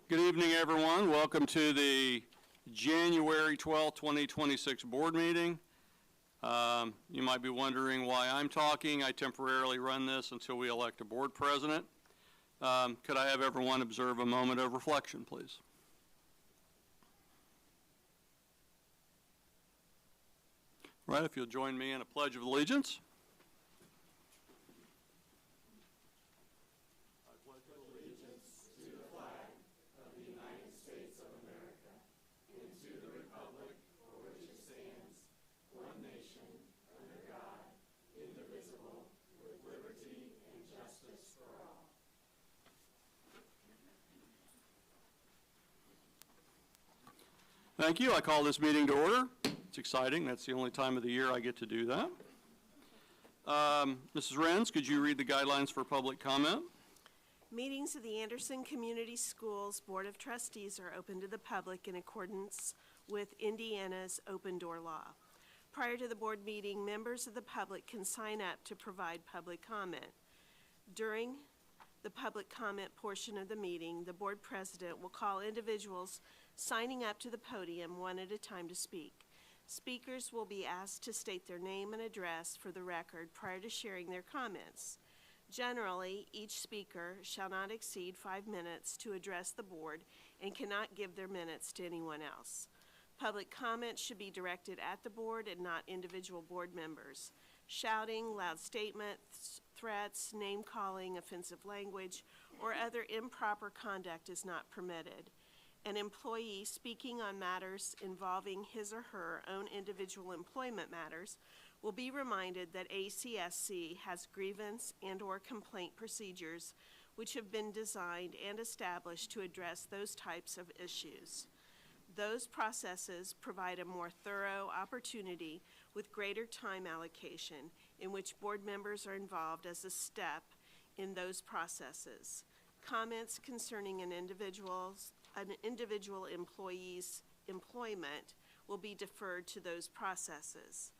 Good evening, everyone. Welcome to the January 12, 2026 board meeting. You might be wondering why I'm talking. I temporarily run this until we elect a board president. Could I have everyone observe a moment of reflection, please? Right, if you'll join me in a pledge of allegiance. I pledge allegiance to the flag of the United States of America and to the republic for which it stands, one nation, under God, indivisible, with liberty and justice for all. Thank you. I call this meeting to order. It's exciting. That's the only time of the year I get to do that. Mrs. Renz, could you read the guidelines for public comment? Meetings of the Anderson Community Schools Board of Trustees are open to the public in accordance with Indiana's open door law. Prior to the board meeting, members of the public can sign up to provide public comment. During the public comment portion of the meeting, the board president will call individuals signing up to the podium one at a time to speak. Speakers will be asked to state their name and address for the record prior to sharing their comments. Generally, each speaker shall not exceed 5 minutes to address the board and cannot give their minutes to anyone else. Public comments should be directed at the board and not individual board members. Shouting, loud statements, threats, name-calling, offensive language, or other improper conduct is not permitted. An employee speaking on matters involving his or her own individual employment matters will be reminded that ACSC has grievance and/or complaint procedures which have been designed and established to address those types of issues. Those processes provide a more thorough opportunity with greater time allocation in which board members are involved as a step in those processes. Comments concerning an individual employee's employment will be deferred to those processes.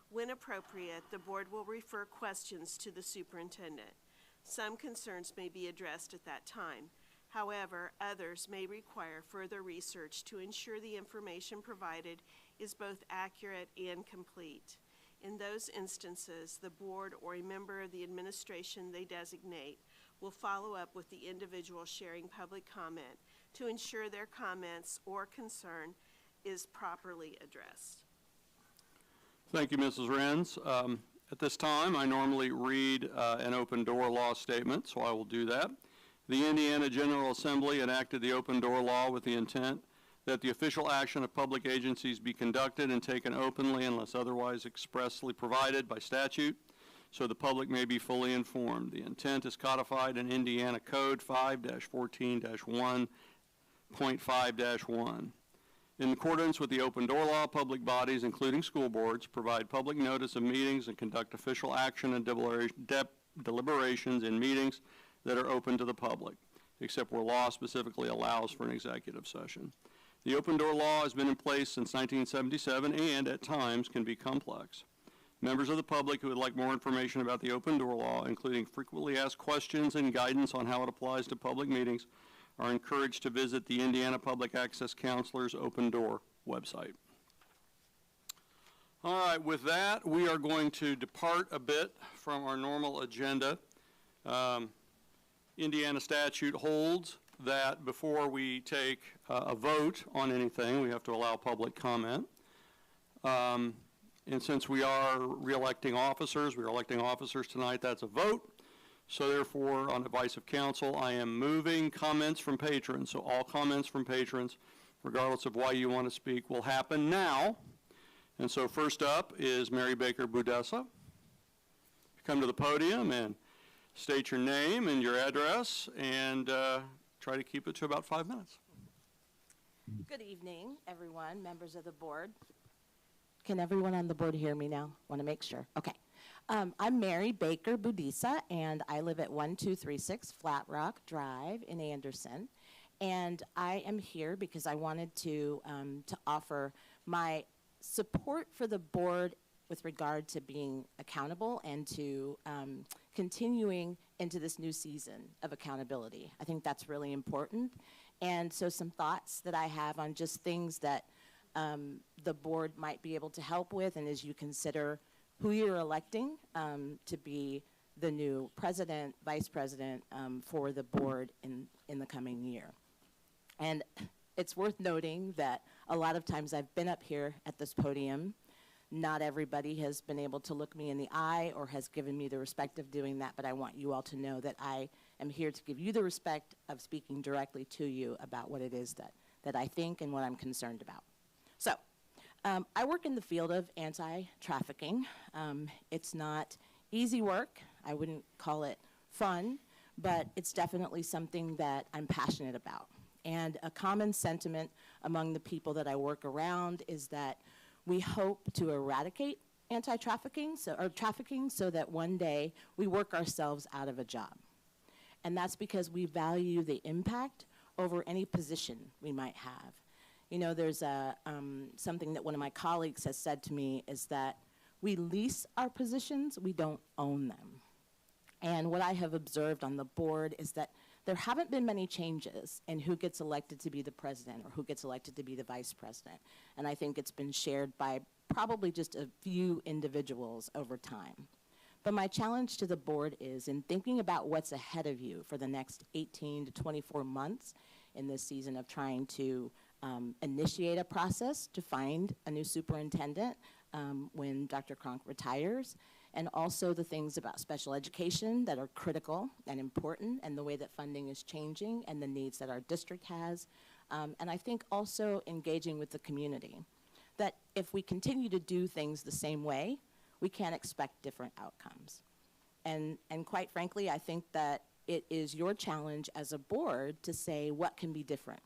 When appropriate, the board will refer questions to the superintendent. Some concerns may be addressed at that time. However, others may require further research to ensure the information provided is both accurate and complete. In those instances, the board or a member of the administration they designate will follow up with the individual sharing public comment to ensure their comments or concern is properly addressed. Thank you, Mrs. Renz. At this time, I normally read an open door law statement, so I will do that. The Indiana General Assembly enacted the open door law with the intent that the official action of public agencies be conducted and taken openly unless otherwise expressly provided by statute, so the public may be fully informed. The intent is codified in Indiana Code 5-14-1.5-1. In accordance with the open door law, public bodies, including school boards, provide public notice of meetings and conduct official action and deliberations in meetings that are open to the public, except where law specifically allows for an executive session. The open door law has been in place since 1977 and, at times, can be complex. Members of the public who would like more information about the open door law, including frequently asked questions and guidance on how it applies to public meetings, are encouraged to visit the Indiana Public Access Counselor's Open Door website. All right, with that, we are going to depart a bit from our normal agenda. Indiana statute holds that before we take a vote on anything, we have to allow public comment. And since we are re-electing officers, we are electing officers tonight, that's a vote. So therefore, on advice of council, I am moving comments from patrons. So all comments from patrons, regardless of why you want to speak, will happen now. And so first up is Mary Baker Budessa. Come to the podium and state your name and your address and try to keep it to about 5 minutes. Good evening, everyone, members of the board. Can everyone on the board hear me now? Want to make sure. Okay. I'm Mary Baker Budessa, and I live at 1236 Flat Rock Drive in Anderson. And I am here because I wanted to offer my support for the board with regard to being accountable and to continuing into this new season of accountability. I think that's really important. And so some thoughts that I have on just things that the board might be able to help with, and as you consider who you're electing to be the new president, vice president for the board in the coming year. And it's worth noting that a lot of times I've been up here at this podium. Not everybody has been able to look me in the eye or has given me the respect of doing that, but I want you all to know that I am here to give you the respect of speaking directly to you about what it is that I think and what I'm concerned about. So, I work in the field of anti-trafficking. It's not easy work. I wouldn't call it fun, but it's definitely something that I'm passionate about. And a common sentiment among the people that I work around is that we hope to eradicate anti-trafficking, trafficking, so that one day we work ourselves out of a job. And that's because we value the impact over any position we might have. You know, there's something that one of my colleagues has said to me is that we lease our positions, we don't own them. And what I have observed on the board is that there haven't been many changes in who gets elected to be the president or who gets elected to be the vice president. And I think it's been shared by probably just a few individuals over time. But my challenge to the board is in thinking about what's ahead of you for the next 18 to 24 months in this season of trying to initiate a process to find a new superintendent when Dr. Cronk retires, and also the things about special education that are critical and important, and the way that funding is changing and the needs that our district has. And I think also engaging with the community, that if we continue to do things the same way, we can't expect different outcomes. And quite frankly, I think that it is your challenge as a board to say what can be different,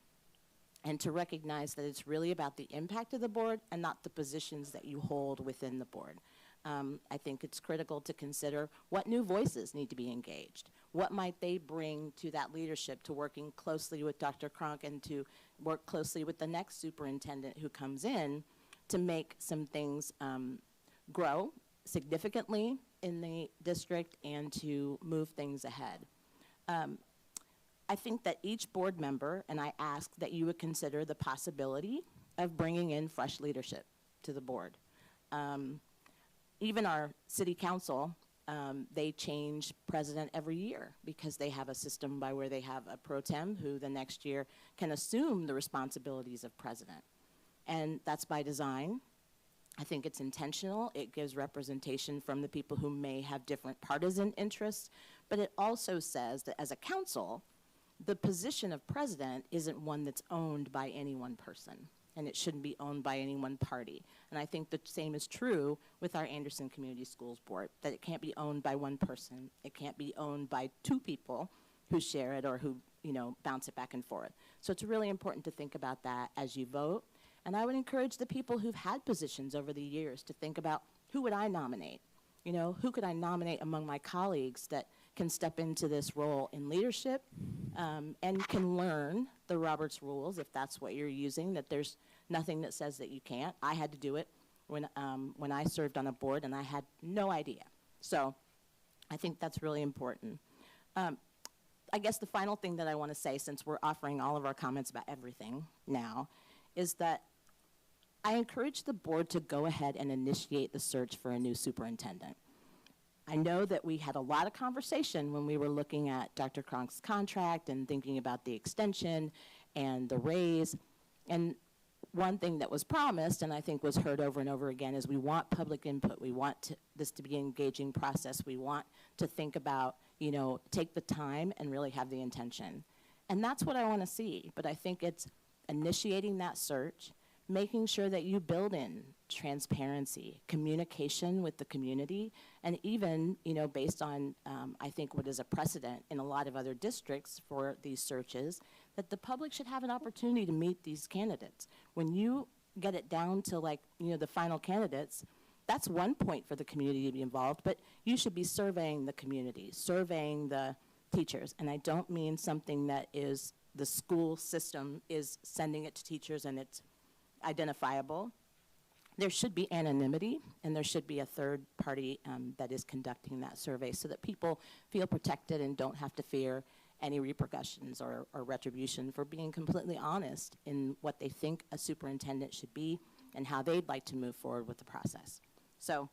and to recognize that it's really about the impact of the board and not the positions that you hold within the board. I think it's critical to consider what new voices need to be engaged. What might they bring to that leadership, to working closely with Dr. Cronk and to work closely with the next superintendent who comes in to make some things grow significantly in the district and to move things ahead. I think that each board member, and I ask that you would consider the possibility of bringing in fresh leadership to the board. Even our city council, they change president every year because they have a system by where they have a pro tem who the next year can assume the responsibilities of president. And that's by design. I think it's intentional. It gives representation from the people who may have different partisan interests, but it also says that as a council, the position of president isn't one that's owned by any one person, and it shouldn't be owned by any one party. And I think the same is true with our Anderson Community Schools Board, that it can't be owned by one person. It can't be owned by two people who share it or who, you know, bounce it back and forth. So it's really important to think about that as you vote. And I would encourage the people who've had positions over the years to think about, who would I nominate? You know, who could I nominate among my colleagues that can step into this role in leadership and can learn the Roberts rules if that's what you're using, that there's nothing that says that you can't. I had to do it when I served on a board, and I had no idea. So I think that's really important. I guess the final thing that I want to say, since we're offering all of our comments about everything now, is that I encourage the board to go ahead and initiate the search for a new superintendent. I know that we had a lot of conversation when we were looking at Dr. Cronk's contract and thinking about the extension and the raise. And one thing that was promised, and I think was heard over and over again, is we want public input. We want this to be an engaging process. We want to think about, you know, take the time and really have the intention. And that's what I want to see. But I think it's initiating that search, making sure that you build in transparency, communication with the community, and even, you know, based on, I think, what is a precedent in a lot of other districts for these searches, that the public should have an opportunity to meet these candidates. When you get it down to, like, you know, the final candidates, that's one point for the community to be involved, but you should be surveying the community, surveying the teachers. And I don't mean something that is the school system is sending it to teachers and it's identifiable. There should be anonymity, and there should be a third party that is conducting that survey so that people feel protected and don't have to fear any repercussions or retribution for being completely honest in what they think a superintendent should be and how they'd like to move forward with the process. So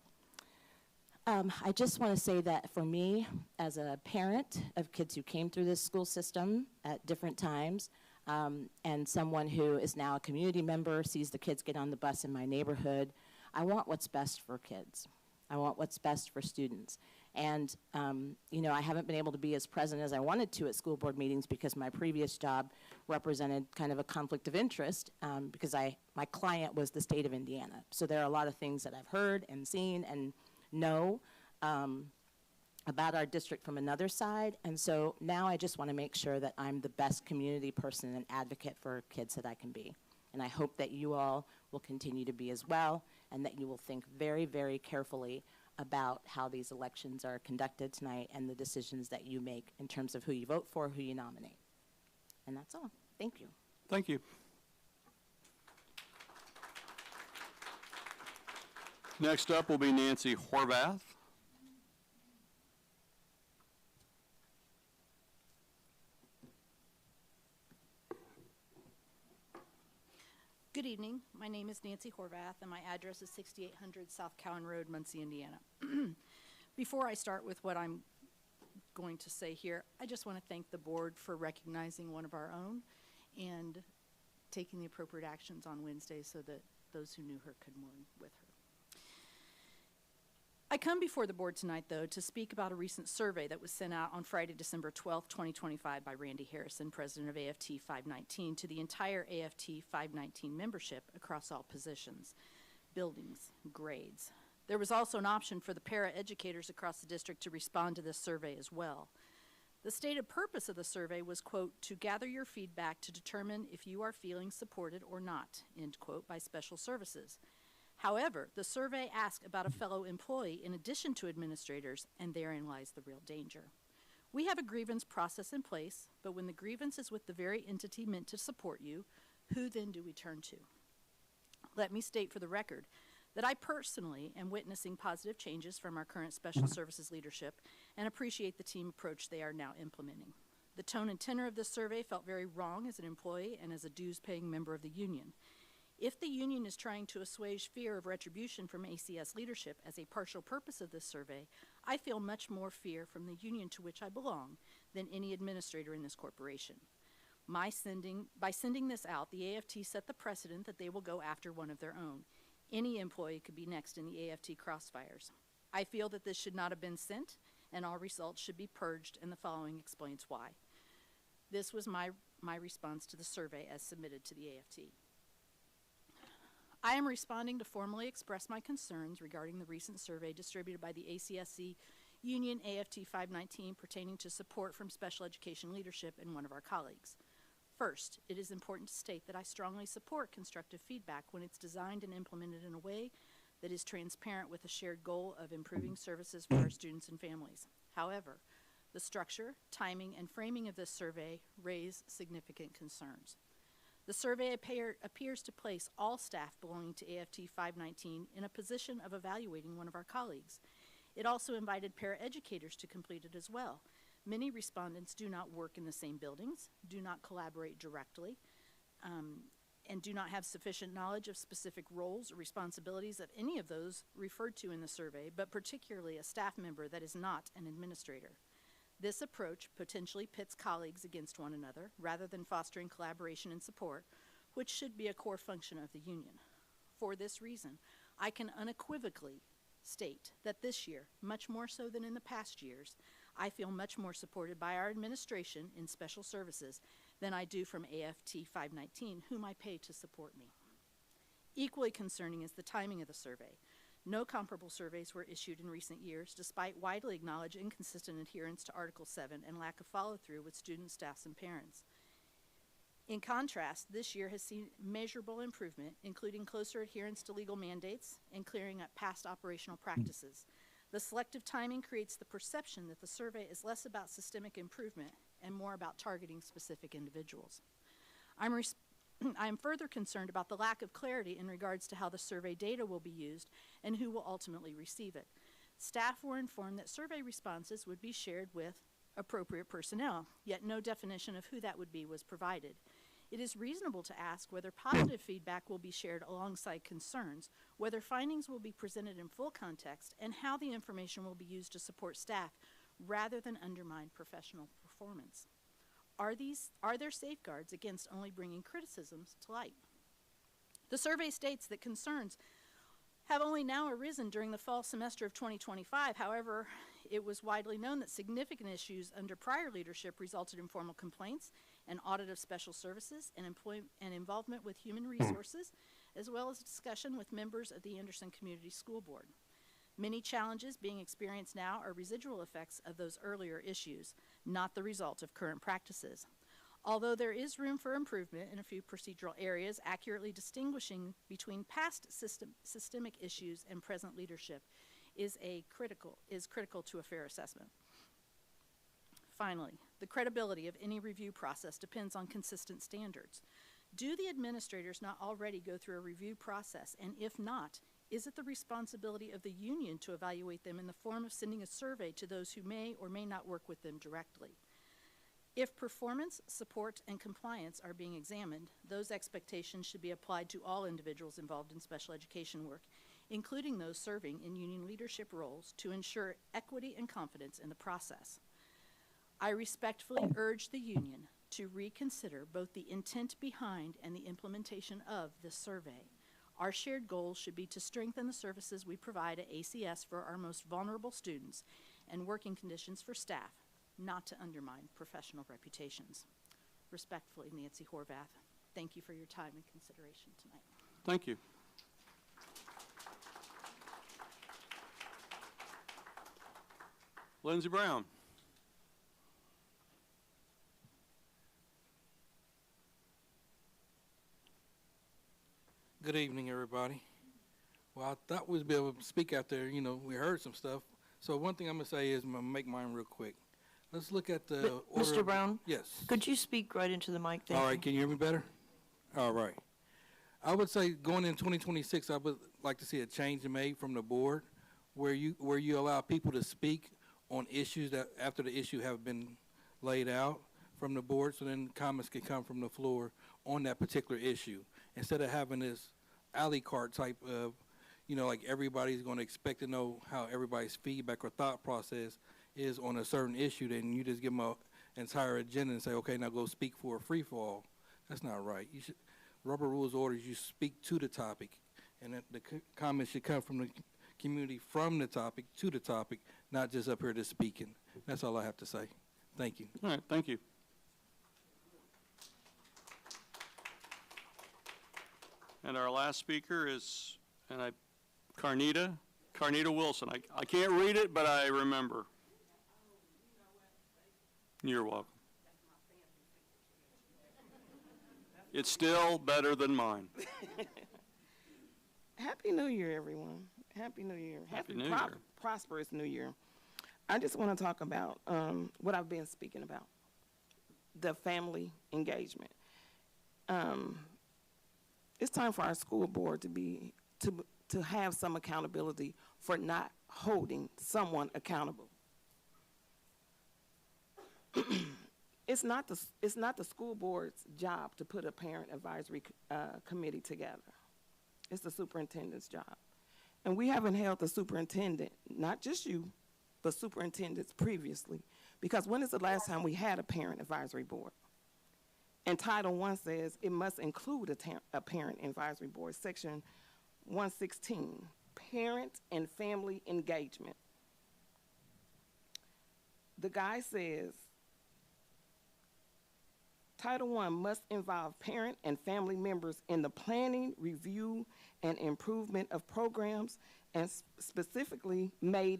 I just want to say that for me, as a parent of kids who came through this school system at different times, and someone who is now a community member, sees the kids get on the bus in my neighborhood, I want what's best for kids. I want what's best for students. And, you know, I haven't been able to be as present as I wanted to at school board meetings because my previous job represented kind of a conflict of interest because my client was the state of Indiana. So there are a lot of things that I've heard and seen and know about our district from another side. And so now I just want to make sure that I'm the best community person and advocate for kids that I can be. And I hope that you all will continue to be as well, and that you will think very, very carefully about how these elections are conducted tonight and the decisions that you make in terms of who you vote for, who you nominate. And that's all. Thank you. Thank you. Next up will be Nancy Horvath. Good evening. My name is Nancy Horvath, and my address is 6800 South Cowan Road, Muncie, Indiana. Before I start with what I'm going to say here, I just want to thank the board for recognizing one of our own and taking the appropriate actions on Wednesday so that those who knew her could mourn with her. I come before the board tonight, though, to speak about a recent survey that was sent out on Friday, December 12, 2025 by Randy Harrison, president of AFT 519, to the entire AFT 519 membership across all positions, buildings, grades. There was also an option for the para-educators across the district to respond to this survey as well. The stated purpose of the survey was, quote, to gather your feedback to determine if you are feeling supported or not, end quote, by special services. However, the survey asked about a fellow employee in addition to administrators, and therein lies the real danger. We have a grievance process in place, but when the grievance is with the very entity meant to support you, who then do we turn to? Let me state for the record that I personally am witnessing positive changes from our current special services leadership and appreciate the team approach they are now implementing. The tone and tenor of this survey felt very wrong as an employee and as a dues-paying member of the union. If the union is trying to assuage fear of retribution from ACS leadership as a partial purpose of this survey, I feel much more fear from the union to which I belong than any administrator in this corporation. By sending this out, the AFT set the precedent that they will go after one of their own. Any employee could be next in the AFT crossfires. I feel that this should not have been sent, and all results should be purged, and the following explains why. This was my response to the survey as submitted to the AFT. I am responding to formally express my concerns regarding the recent survey distributed by the ACSC Union AFT 519 pertaining to support from special education leadership and one of our colleagues. First, it is important to state that I strongly support constructive feedback when it's designed and implemented in a way that is transparent with a shared goal of improving services for our students and families. However, the structure, timing, and framing of this survey raise significant concerns. The survey appears to place all staff belonging to AFT 519 in a position of evaluating one of our colleagues. It also invited paraeducators to complete it as well. Many respondents do not work in the same buildings, do not collaborate directly, and do not have sufficient knowledge of specific roles or responsibilities of any of those referred to in the survey, but particularly a staff member that is not an administrator. This approach potentially pits colleagues against one another rather than fostering collaboration and support, which should be a core function of the union. For this reason, I can unequivocally state that this year, much more so than in the past years, I feel much more supported by our administration in special services than I do from AFT 519, whom I pay to support me. Equally concerning is the timing of the survey. No comparable surveys were issued in recent years, despite widely acknowledged inconsistent adherence to Article 7 and lack of follow-through with students, staffs, and parents. In contrast, this year has seen measurable improvement, including closer adherence to legal mandates and clearing up past operational practices. The selective timing creates the perception that the survey is less about systemic improvement and more about targeting specific individuals. I am further concerned about the lack of clarity in regards to how the survey data will be used and who will ultimately receive it. Staff were informed that survey responses would be shared with appropriate personnel, yet no definition of who that would be was provided. It is reasonable to ask whether positive feedback will be shared alongside concerns, whether findings will be presented in full context, and how the information will be used to support staff rather than undermine professional performance. Are there safeguards against only bringing criticisms to light? The survey states that concerns have only now arisen during the fall semester of 2025. However, it was widely known that significant issues under prior leadership resulted in formal complaints, an audit of special services, and involvement with human resources, as well as discussion with members of the Anderson Community School Board. Many challenges being experienced now are residual effects of those earlier issues, not the result of current practices. Although there is room for improvement in a few procedural areas, accurately distinguishing between past systemic issues and present leadership is critical to a fair assessment. Finally, the credibility of any review process depends on consistent standards. Do the administrators not already go through a review process? And if not, is it the responsibility of the union to evaluate them in the form of sending a survey to those who may or may not work with them directly? If performance, support, and compliance are being examined, those expectations should be applied to all individuals involved in special education work, including those serving in union leadership roles, to ensure equity and confidence in the process. I respectfully urge the union to reconsider both the intent behind and the implementation of this survey. Our shared goal should be to strengthen the services we provide at ACS for our most vulnerable students and working conditions for staff, not to undermine professional reputations. Respectfully, Nancy Horvath. Thank you for your time and consideration tonight. Thank you. Lindsey Brown. Good evening, everybody. Well, I thought we'd be able to speak out there. You know, we heard some stuff. So one thing I'm going to say is I'm going to make mine real quick. Let's look at the order. Mr. Brown? Yes. Could you speak right into the mic? Thank All you. right, can you hear me better? All right. I would say going in 2026, I would like to see a change made from the board where you allow people to speak on issues that after the issue have been laid out from the board, so then comments can come from the floor on that particular issue instead of having this alley cart type of, you know, like everybody's going to expect to know how everybody's feedback or thought process is on a certain issue. Then you just give them an entire agenda and say, okay, now go speak for a free fall. That's not right. You should, rubber rules orders, you speak to the topic, and that the comments should come from the community from the topic to the topic, not just up here just speaking. That's all I have to say. Thank you. All right, thank you. And our last speaker is, Carnita Wilson. I can't read it, but I remember. You're welcome. It's still better than mine. Happy New Year, everyone. Happy New Year. Happy New Year. Prosperous New Year. I just want to talk about what I've been speaking about, the family engagement. It's time for our school board to have some accountability for not holding someone accountable. It's not the school board's job to put a parent advisory committee together. It's the superintendent's job. And we haven't held the superintendent, not just you, but superintendents previously, because when is the last time we had a parent advisory board? And Title I says it must include a parent advisory board, Section 116, parent and family engagement. The guy says, Title I must involve parent and family members in the planning, review, and improvement of programs, and specifically may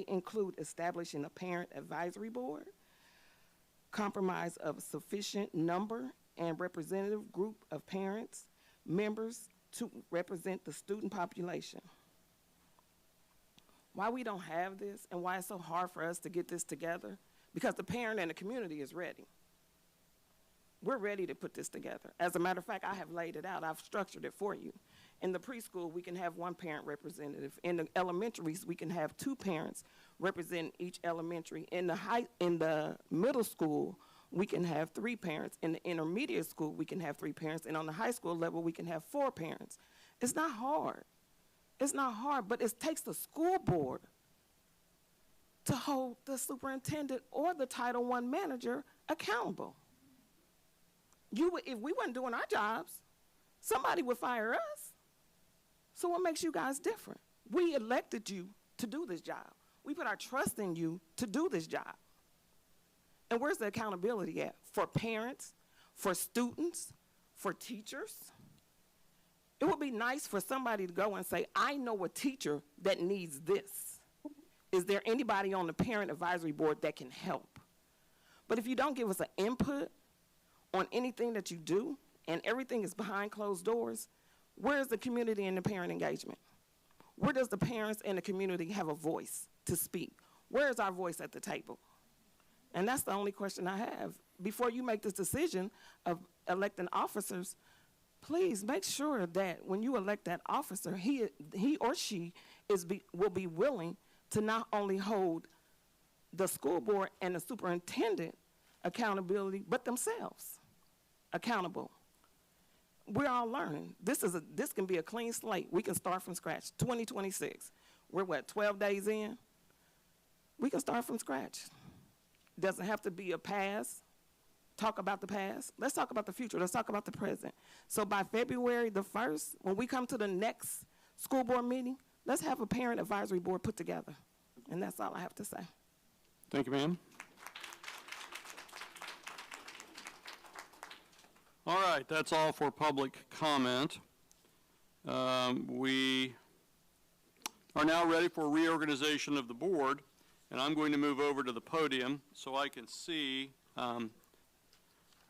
include establishing a parent advisory board, compromise of sufficient number and representative group of parents, members to represent the student population. Why we don't have this and why it's so hard for us to get this together, because the parent and the community is ready. We're ready to put this together. As a matter of fact, I have laid it out. I've structured it for you. In the preschool, we can have one parent representative. In the elementaries, we can have 2 parents represent each elementary. In the middle school, we can have 3 parents. In the intermediate school, we can have 3 parents. And on the high school level, we can have 4 parents. It's not hard. It's not hard, but it takes the school board to hold the superintendent or the Title I manager accountable. If we weren't doing our jobs, somebody would fire us. So what makes you guys different? We elected you to do this job. We put our trust in you to do this job. And where's the accountability at? For parents, for students, for teachers? It would be nice for somebody to go and say, I know a teacher that needs this. Is there anybody on the parent advisory board that can help? But if you don't give us an input on anything that you do, and everything is behind closed doors, where's the community and the parent engagement? Where does the parents and the community have a voice to speak? Where's our voice at the table? And that's the only question I have. Before you make this decision of electing officers, please make sure that when you elect that officer, he or she will be willing to not only hold the school board and the superintendent accountability, but themselves accountable. We're all learning. This can be a clean slate. We can start from scratch. 2026. We're what, 12 days in? We can start from scratch. Doesn't have to be a past. Talk about the past. Let's talk about the future. Let's talk about the present. So by February the 1st, when we come to the next school board meeting, let's have a parent advisory board put together. And that's all I have to say. Thank you, ma'am. All right, that's all for public comment. We are now ready for reorganization of the board, and I'm going to move over to the podium so I can see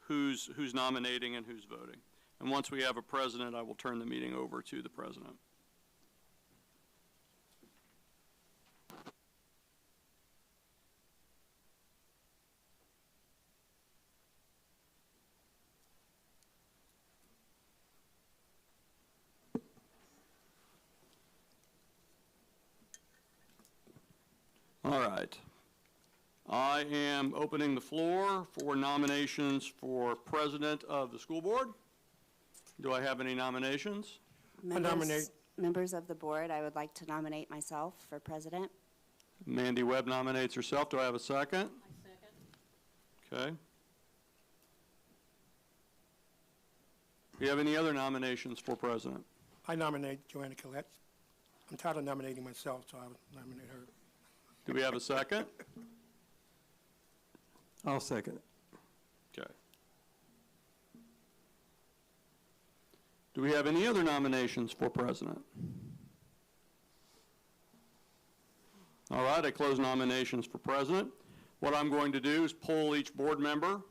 who's nominating and who's voting. And once we have a president, I will turn the meeting over to the president. All right. I am opening the floor for nominations for president of the school board. Do I have any nominations? Members of the board, I would like to nominate myself for president. Mandy Webb nominates herself. Do I have a second? I second. Okay. Do you have any other nominations for president? I nominate Joanna Collette. I'm tired of nominating myself, so I would nominate her. Do we have a second? I'll second it. Okay. Do we have any other nominations for president? All right, I close nominations for president. What I'm going to do is poll each board member,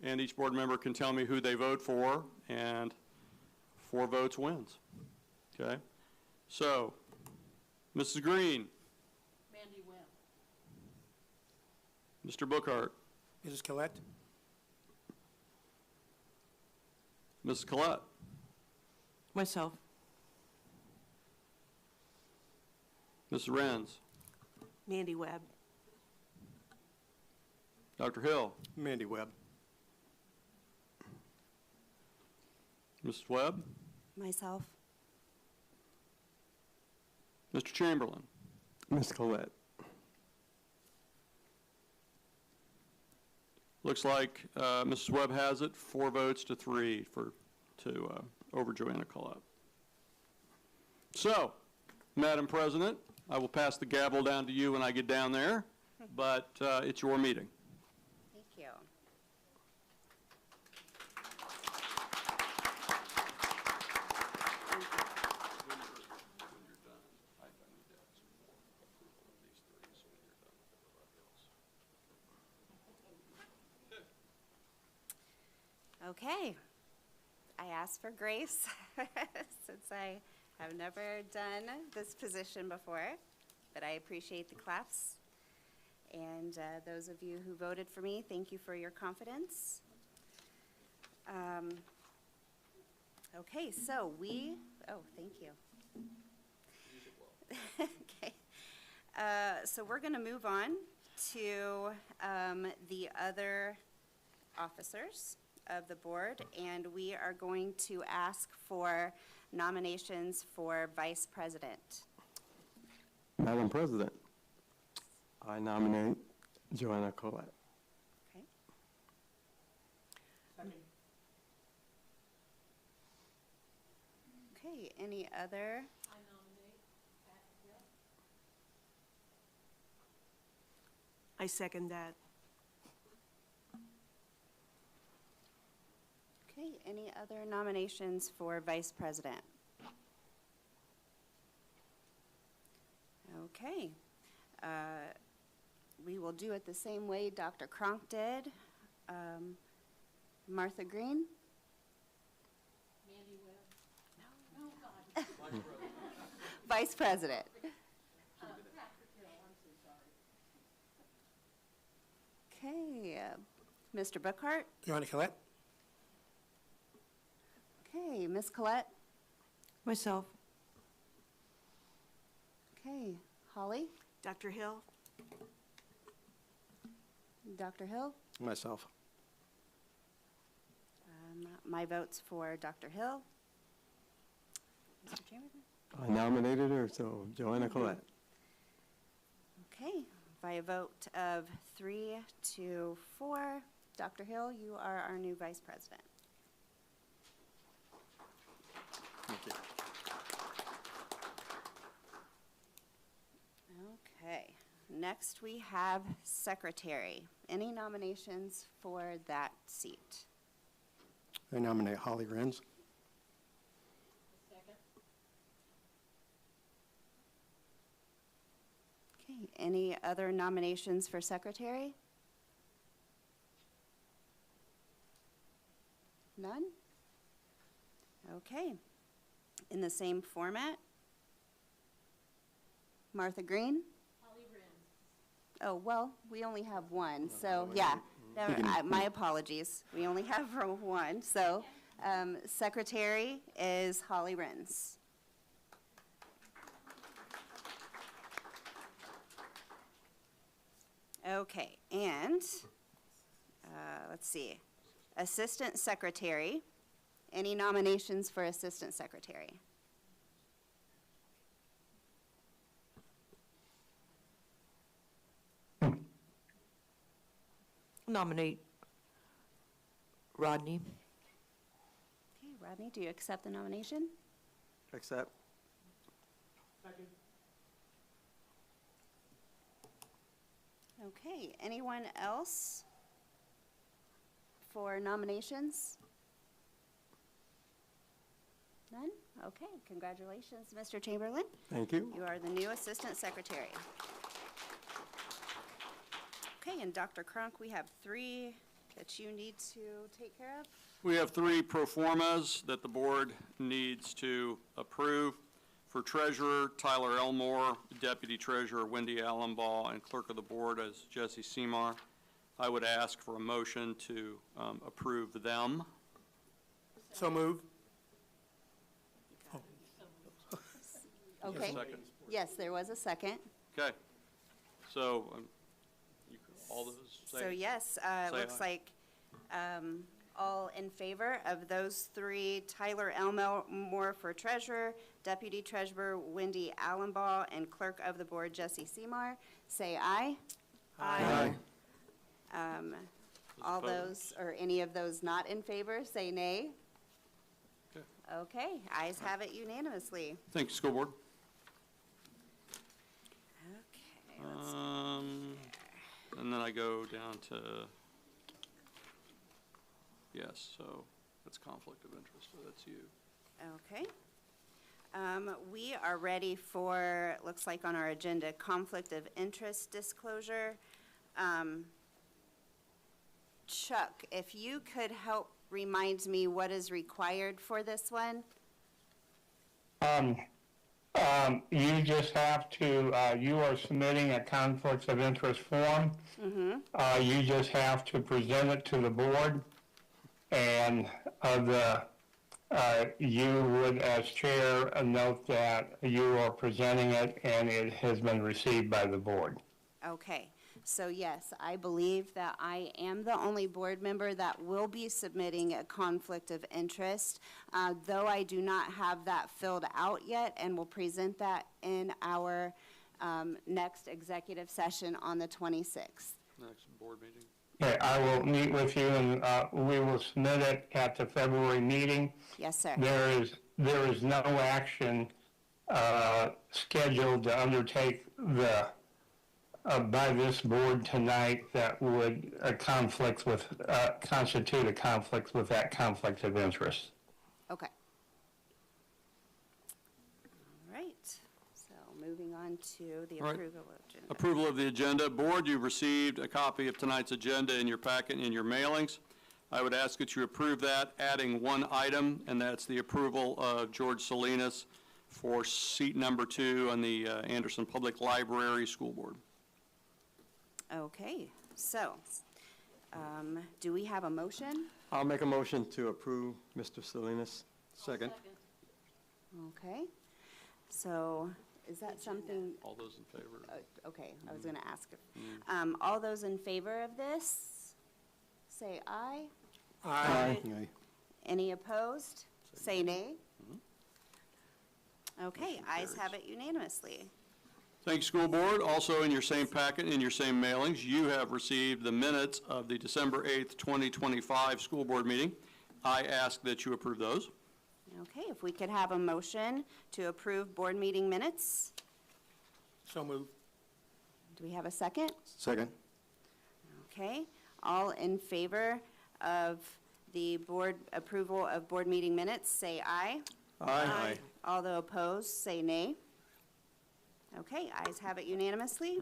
and each board member can tell me who they vote for, and 4 votes wins. Okay? So, Mrs. Green. Mandy Webb. Mr. Bookhart. Mrs. Collette? Mrs. Collette. Myself. Mrs. Renz. Mandy Webb. Dr. Hill. Mandy Webb. Mrs. Webb. Myself. Mr. Chamberlain. Miss Collette. Looks like Mrs. Webb has it, 4 votes to 3 over Joanna Collette. So, Madam President, I will pass the gavel down to you when I get down there, but it's your meeting. Thank you. Okay. I asked for grace since I have never done this position before, but I appreciate the claps. And those of you who voted for me, thank you for your confidence. Okay, so thank you. Okay. So we're going to move on to the other officers of the board, and we are going to ask for nominations for vice president. Madam President, I nominate Joanna Collette. Okay. Okay, any other? I second that. Okay, any other nominations for vice president? Okay. We will do it the same way Dr. Cronk did. Martha Green? Mandy Webb? No. Vice president. Okay, Mr. Bookhart? Joanna Collette? Okay, Ms. Collette? Myself. Okay, Holly? Dr. Hill? Dr. Hill? Myself. My vote's for Dr. Hill. Mr. Chamberlain? I nominated her, so Joanna Collette. Okay, by a vote of 3 to 4, Dr. Hill, you are our new vice president. Thank you. Okay, next we have secretary. Any nominations for that seat? I nominate Holly Renz. Okay, any other nominations for secretary? None? Okay. In the same format? Martha Green? Oh, well, we only have one, so, yeah. My apologies. We only have one, so, secretary is Holly Renz. Okay, and, let's see, assistant secretary. Any nominations for assistant secretary? Nominate Rodney. Okay, Rodney, do you accept the nomination? Accept. Okay, anyone else for nominations? None? Okay, congratulations, Mr. Chamberlain. Thank you. You are the new assistant secretary. Okay, and Dr. Cronk, we have 3 that you need to take care of. We have 3 pro formas that the board needs to approve. For treasurer, Tyler Elmore, deputy treasurer, Wendy Allenbaugh, and clerk of the board as Jesse Seymour. I would ask for a motion to approve them. So moved. Okay. Second. Yes, there was a second. Okay. So, all those say? So yes, it say looks aye. like all in favor of those 3, Tyler Elmore for treasurer, deputy treasurer Wendy Allenbaugh, and clerk of the board Jesse Seymour, say aye. Aye. All opposed? those, or any of those not in favor, say nay. Okay. Okay, ayes have it unanimously. Thank you, school board. Okay, let's And then I go down to, yes, so that's conflict of interest, so that's you. Okay. We are ready for, looks like on our agenda, conflict of interest disclosure. Chuck, if you could help remind me what is required for this one? You just have to, you are submitting a conflicts of interest form. You just have to present it to the board, and of the you would, as chair, note that you are presenting it and it has been received by the board. Okay, so yes, I believe that I am the only board member that will be submitting a conflict of interest, though I do not have that filled out yet, and will present that in our next executive session on the 26th. Next board meeting. Okay, I will meet with you and we will submit it at the February meeting. Yes, sir. There is no action scheduled to undertake by this board tonight that would constitute a conflict with that conflict of interest. Okay. All right, so moving on to the All right. approval of agenda. Approval of the agenda. Board, you've received a copy of tonight's agenda in your packet in your mailings. I would ask that you approve that, adding one item, and that's the approval of George Salinas for seat number 2 on the Anderson Public Library School Board. Okay, so, do we have a motion? I'll make a motion to approve Mr. Salinas. Second. Okay, so is that something, All those in favor? okay, I was gonna ask. All those in favor of this, say aye. Aye. Any opposed? Say nay. Okay, ayes have it unanimously. Thank you, School Board. Also, in your same packet, in your same mailings, you have received the minutes of the December 8th, 2025 school board meeting. I ask that you approve those. Okay, if we could have a motion to approve board meeting minutes. So moved. Do we have a second? Second. Okay, all in favor of the board approval of board meeting minutes, say aye. Aye. All those opposed, say nay. Okay, ayes have it unanimously.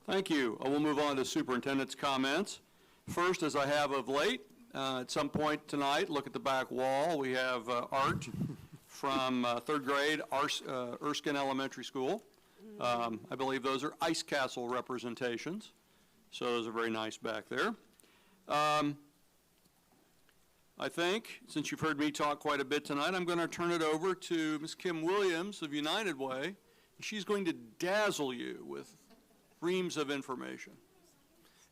Thank you. We'll move on to superintendent's comments. First, as I have of late, at some point tonight, look at the back wall. We have art from third grade, Erskine Elementary School. I believe those are ice castle representations. So those are very nice back there. I think, since you've heard me talk quite a bit tonight, I'm going to turn it over to Ms. Kim Williams of United Way. She's going to dazzle you with reams of information.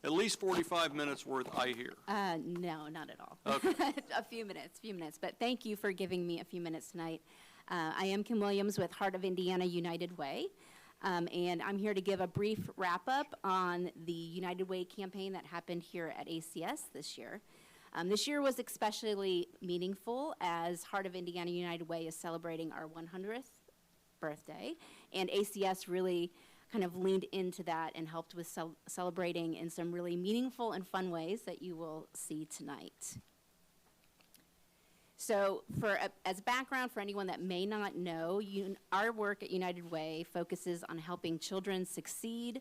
At least 45 minutes worth, I hear. No, not at all. Okay. A few minutes, but thank you for giving me a few minutes tonight. I am Kim Williams with Heart of Indiana United Way, and I'm here to give a brief wrap-up on the United Way campaign that happened here at ACS this year. This year was especially meaningful as Heart of Indiana United Way is celebrating our 100th birthday, and ACS really kind of leaned into that and helped with celebrating in some really meaningful and fun ways that you will see tonight. So as background for anyone that may not know, our work at United Way focuses on helping children succeed,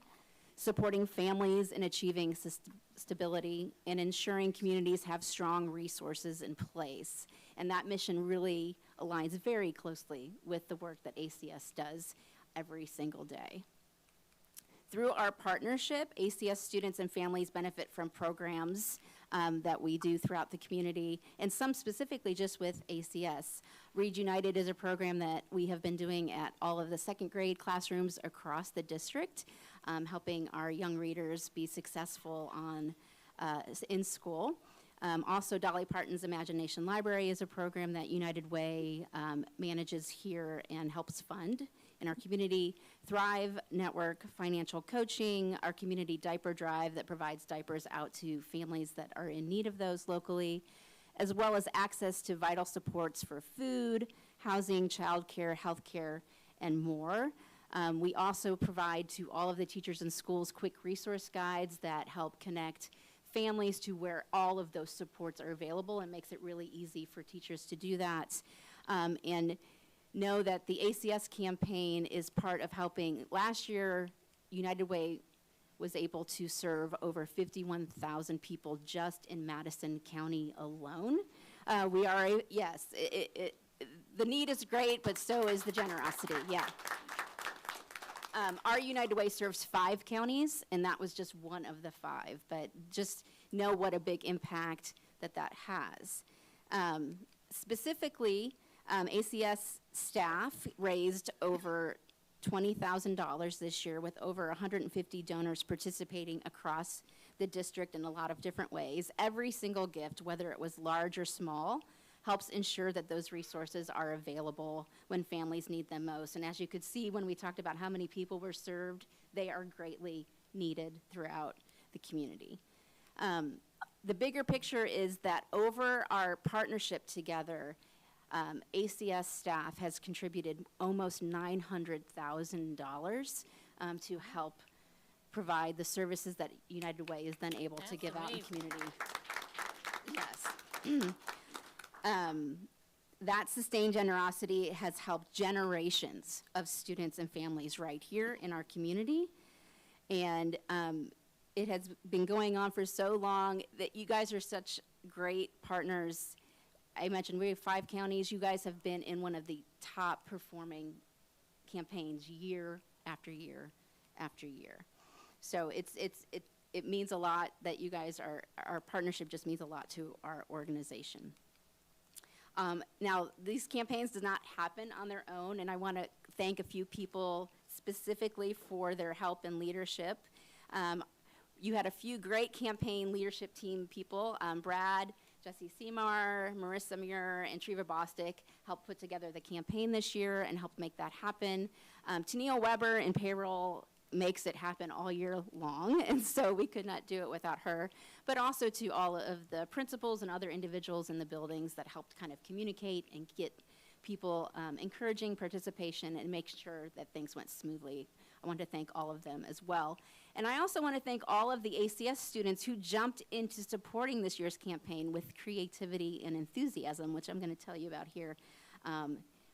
supporting families in achieving stability, and ensuring communities have strong resources in place. And that mission really aligns very closely with the work that ACS does every single day. Through our partnership, ACS students and families benefit from programs that we do throughout the community, and some specifically just with ACS. Read United is a program that we have been doing at all of the second grade classrooms across the district, helping our young readers be successful in school. Also, Dolly Parton's Imagination Library is a program that United Way manages here and helps fund in our community. Thrive Network Financial Coaching, our community diaper drive that provides diapers out to families that are in need of those locally, as well as access to vital supports for food, housing, childcare, healthcare, and more. We also provide to all of the teachers in schools quick resource guides that help connect families to where all of those supports are available and makes it really easy for teachers to do that. And know that the ACS campaign is part of helping. Last year, United Way was able to serve over 51,000 people just in Madison County alone. Yes, the need is great, but so is the generosity, yeah. Our United Way serves 5 counties, and that was just one of the 5, but just know what a big impact that has. Specifically, ACS staff raised over $20,000 this year with over 150 donors participating across the district in a lot of different ways. Every single gift, whether it was large or small, helps ensure that those resources are available when families need them most. And as you could see when we talked about how many people were served, they are greatly needed throughout the community. The bigger picture is that over our partnership together, ACS staff has contributed almost $900,000 to help provide the services that United Way is then able to give out in the community. Yes. That sustained generosity has helped generations of students and families right here in our community. And it has been going on for so long that you guys are such great partners. I mentioned we have 5 counties. You guys have been in one of the top performing campaigns year after year after year. So it means a lot that you guys our partnership just means a lot to our organization. Now, these campaigns do not happen on their own, and I want to thank a few people specifically for their help and leadership. You had a few great campaign leadership team people. Brad, Jesse Seymour, Marissa Muir, and Treva Bostic helped put together the campaign this year and helped make that happen. Tennille Weber in payroll makes it happen all year long, and so we could not do it without her. But also to all of the principals and other individuals in the buildings that helped kind of communicate and get people encouraging participation and make sure that things went smoothly. I want to thank all of them as well. And I also want to thank all of the ACS students who jumped into supporting this year's campaign with creativity and enthusiasm, which I'm going to tell you about here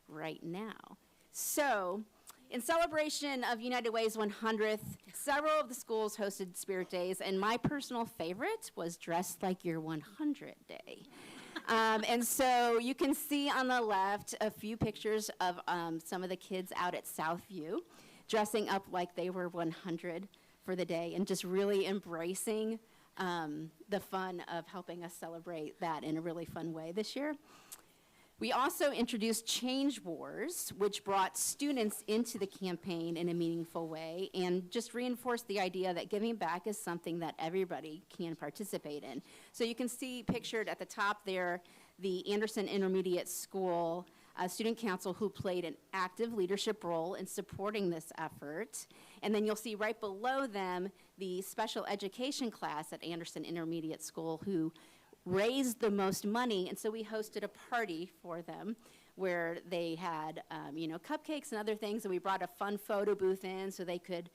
right now. So, in celebration of United Way's 100th, several of the schools hosted Spirit Days, and my personal favorite was Dress Like Your 100 Day. And so you can see on the left a few pictures of some of the kids out at Southview dressing up like they were 100 for the day and just really embracing the fun of helping us celebrate that in a really fun way this year. We also introduced Change Wars, which brought students into the campaign in a meaningful way and just reinforced the idea that giving back is something that everybody can participate in. So you can see pictured at the top there the Anderson Intermediate School Student Council, who played an active leadership role in supporting this effort. And then you'll see right below them the special education class at Anderson Intermediate School, who raised the most money, and so we hosted a party for them where they had cupcakes and other things, and we brought a fun photo booth in so they could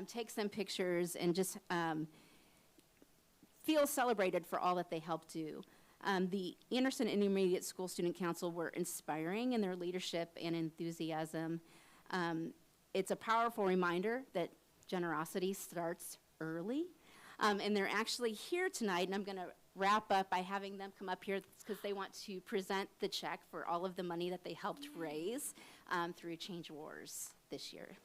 take some pictures and just feel celebrated for all that they helped do. The Anderson Intermediate School Student Council were inspiring in their leadership and enthusiasm. It's a powerful reminder that generosity starts early, and they're actually here tonight, and I'm going to wrap up by having them come up here because they want to present the check for all of the money that they helped raise through Change Wars this year.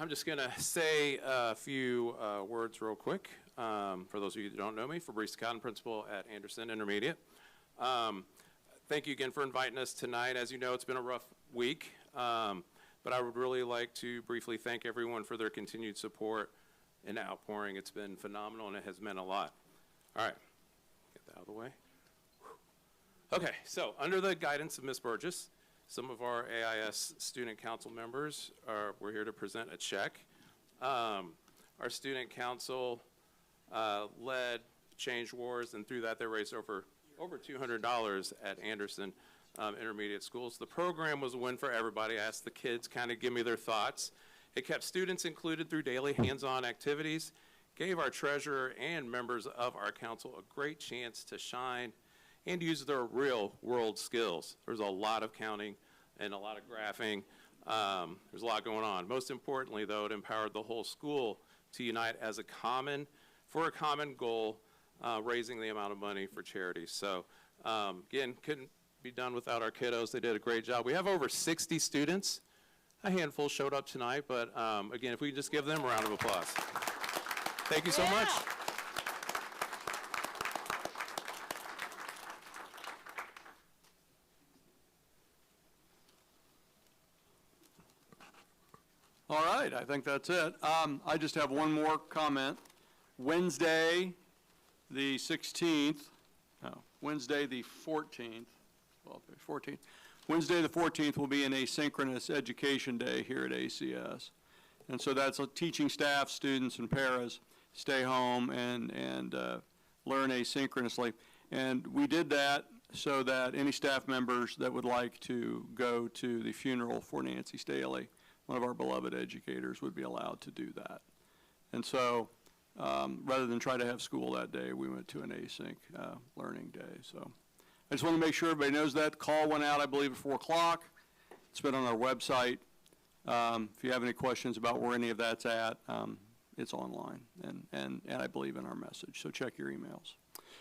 I'm just going to say a few words real quick. For those of you that don't know me, Fabrice Cotton, principal at Anderson Intermediate. Thank you again for inviting us tonight. As you know, it's been a rough week, but I would really like to briefly thank everyone for their continued support and outpouring. It's been phenomenal, and it has meant a lot. All right, get that out of the way. Okay, so under the guidance of Ms. Burgess, some of our AIS student council members we're here to present a check. Our student council led Change Wars, and through that they raised over $200 at Anderson Intermediate Schools. The program was a win for everybody. I asked the kids kind of give me their thoughts. It kept students included through daily hands-on activities, gave our treasurer and members of our council a great chance to shine and use their real world skills. There's a lot of counting and a lot of graphing. There's a lot going on. Most importantly, though, it empowered the whole school to unite as a common goal, raising the amount of money for charities. So again, couldn't be done without our kiddos. They did a great job. We have over 60 students. A handful showed up tonight, but again, if we can just give them a round of applause. Thank you so much. All right, I think that's it. I just have one more comment. Wednesday, the 16th, no, Wednesday, the 14th, well, 14th. Wednesday, the 14th will be an asynchronous education day here at ACS. And so that's teaching staff, students, and paras stay home and learn asynchronously. And we did that so that any staff members that would like to go to the funeral for Nancy Staley, one of our beloved educators, would be allowed to do that. And so rather than try to have school that day, we went to an async learning day. So I just want to make sure everybody knows that. The call went out, I believe, at 4 o'clock. It's been on our website. If you have any questions about where any of that's at, it's online, and I believe in our message. So check your emails.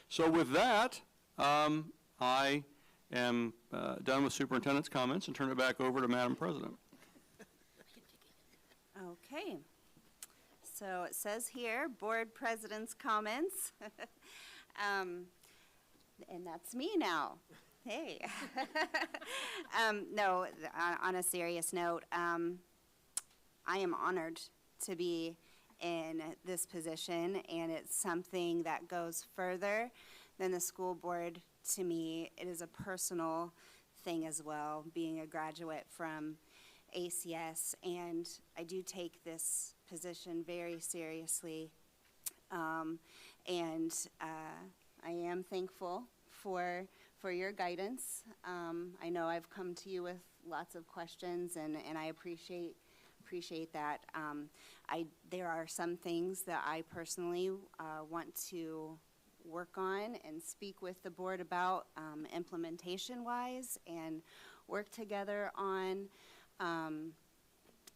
So with that, I am done with superintendent's comments and turn it back over to Madam President. Okay. So it says here, board president's comments. And that's me now. Hey. No, on a serious note, I am honored to be in this position, and it's something that goes further than the school board to me. It is a personal thing as well, being a graduate from ACS, and I do take this position very seriously, and I am thankful for your guidance. I know I've come to you with lots of questions, and I appreciate that. There are some things that I personally want to work on and speak with the board about implementation-wise, and work together on,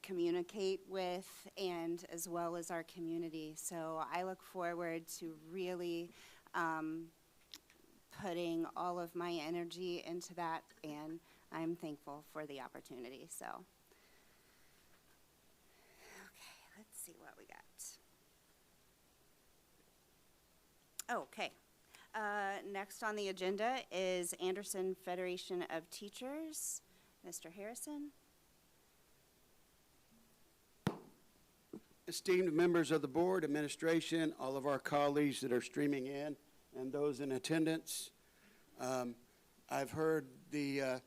communicate with, and as well as our community. So I look forward to really putting all of my energy into that, and I'm thankful for the opportunity. So, okay, let's see what we got. Okay, next on the agenda is Anderson Federation of Teachers. Mr. Harrison. Esteemed members of the board, administration, all of our colleagues that are streaming in, and those in attendance. I've heard the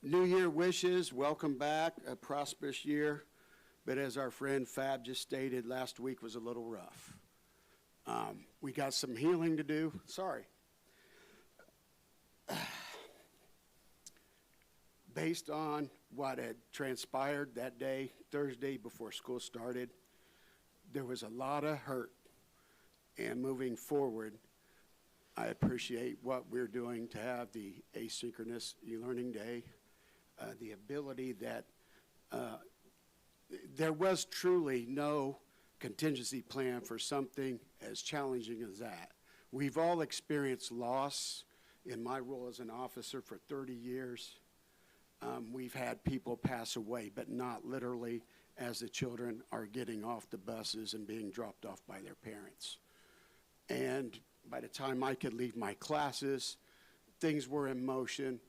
New Year wishes, welcome back, a prosperous year, but as our friend Fab just stated, last week was a little rough. We got some healing to do. Sorry. Based on what had transpired that day, Thursday, before school started, there was a lot of hurt. And moving forward, I appreciate what we're doing to have the asynchronous e-learning day, the ability that there was truly no contingency plan for something as challenging as that. We've all experienced loss. In my role as an officer for 30 years, we've had people pass away, but not literally as the children are getting off the buses and being dropped off by their parents. And by the time I could leave my classes, things were in motion,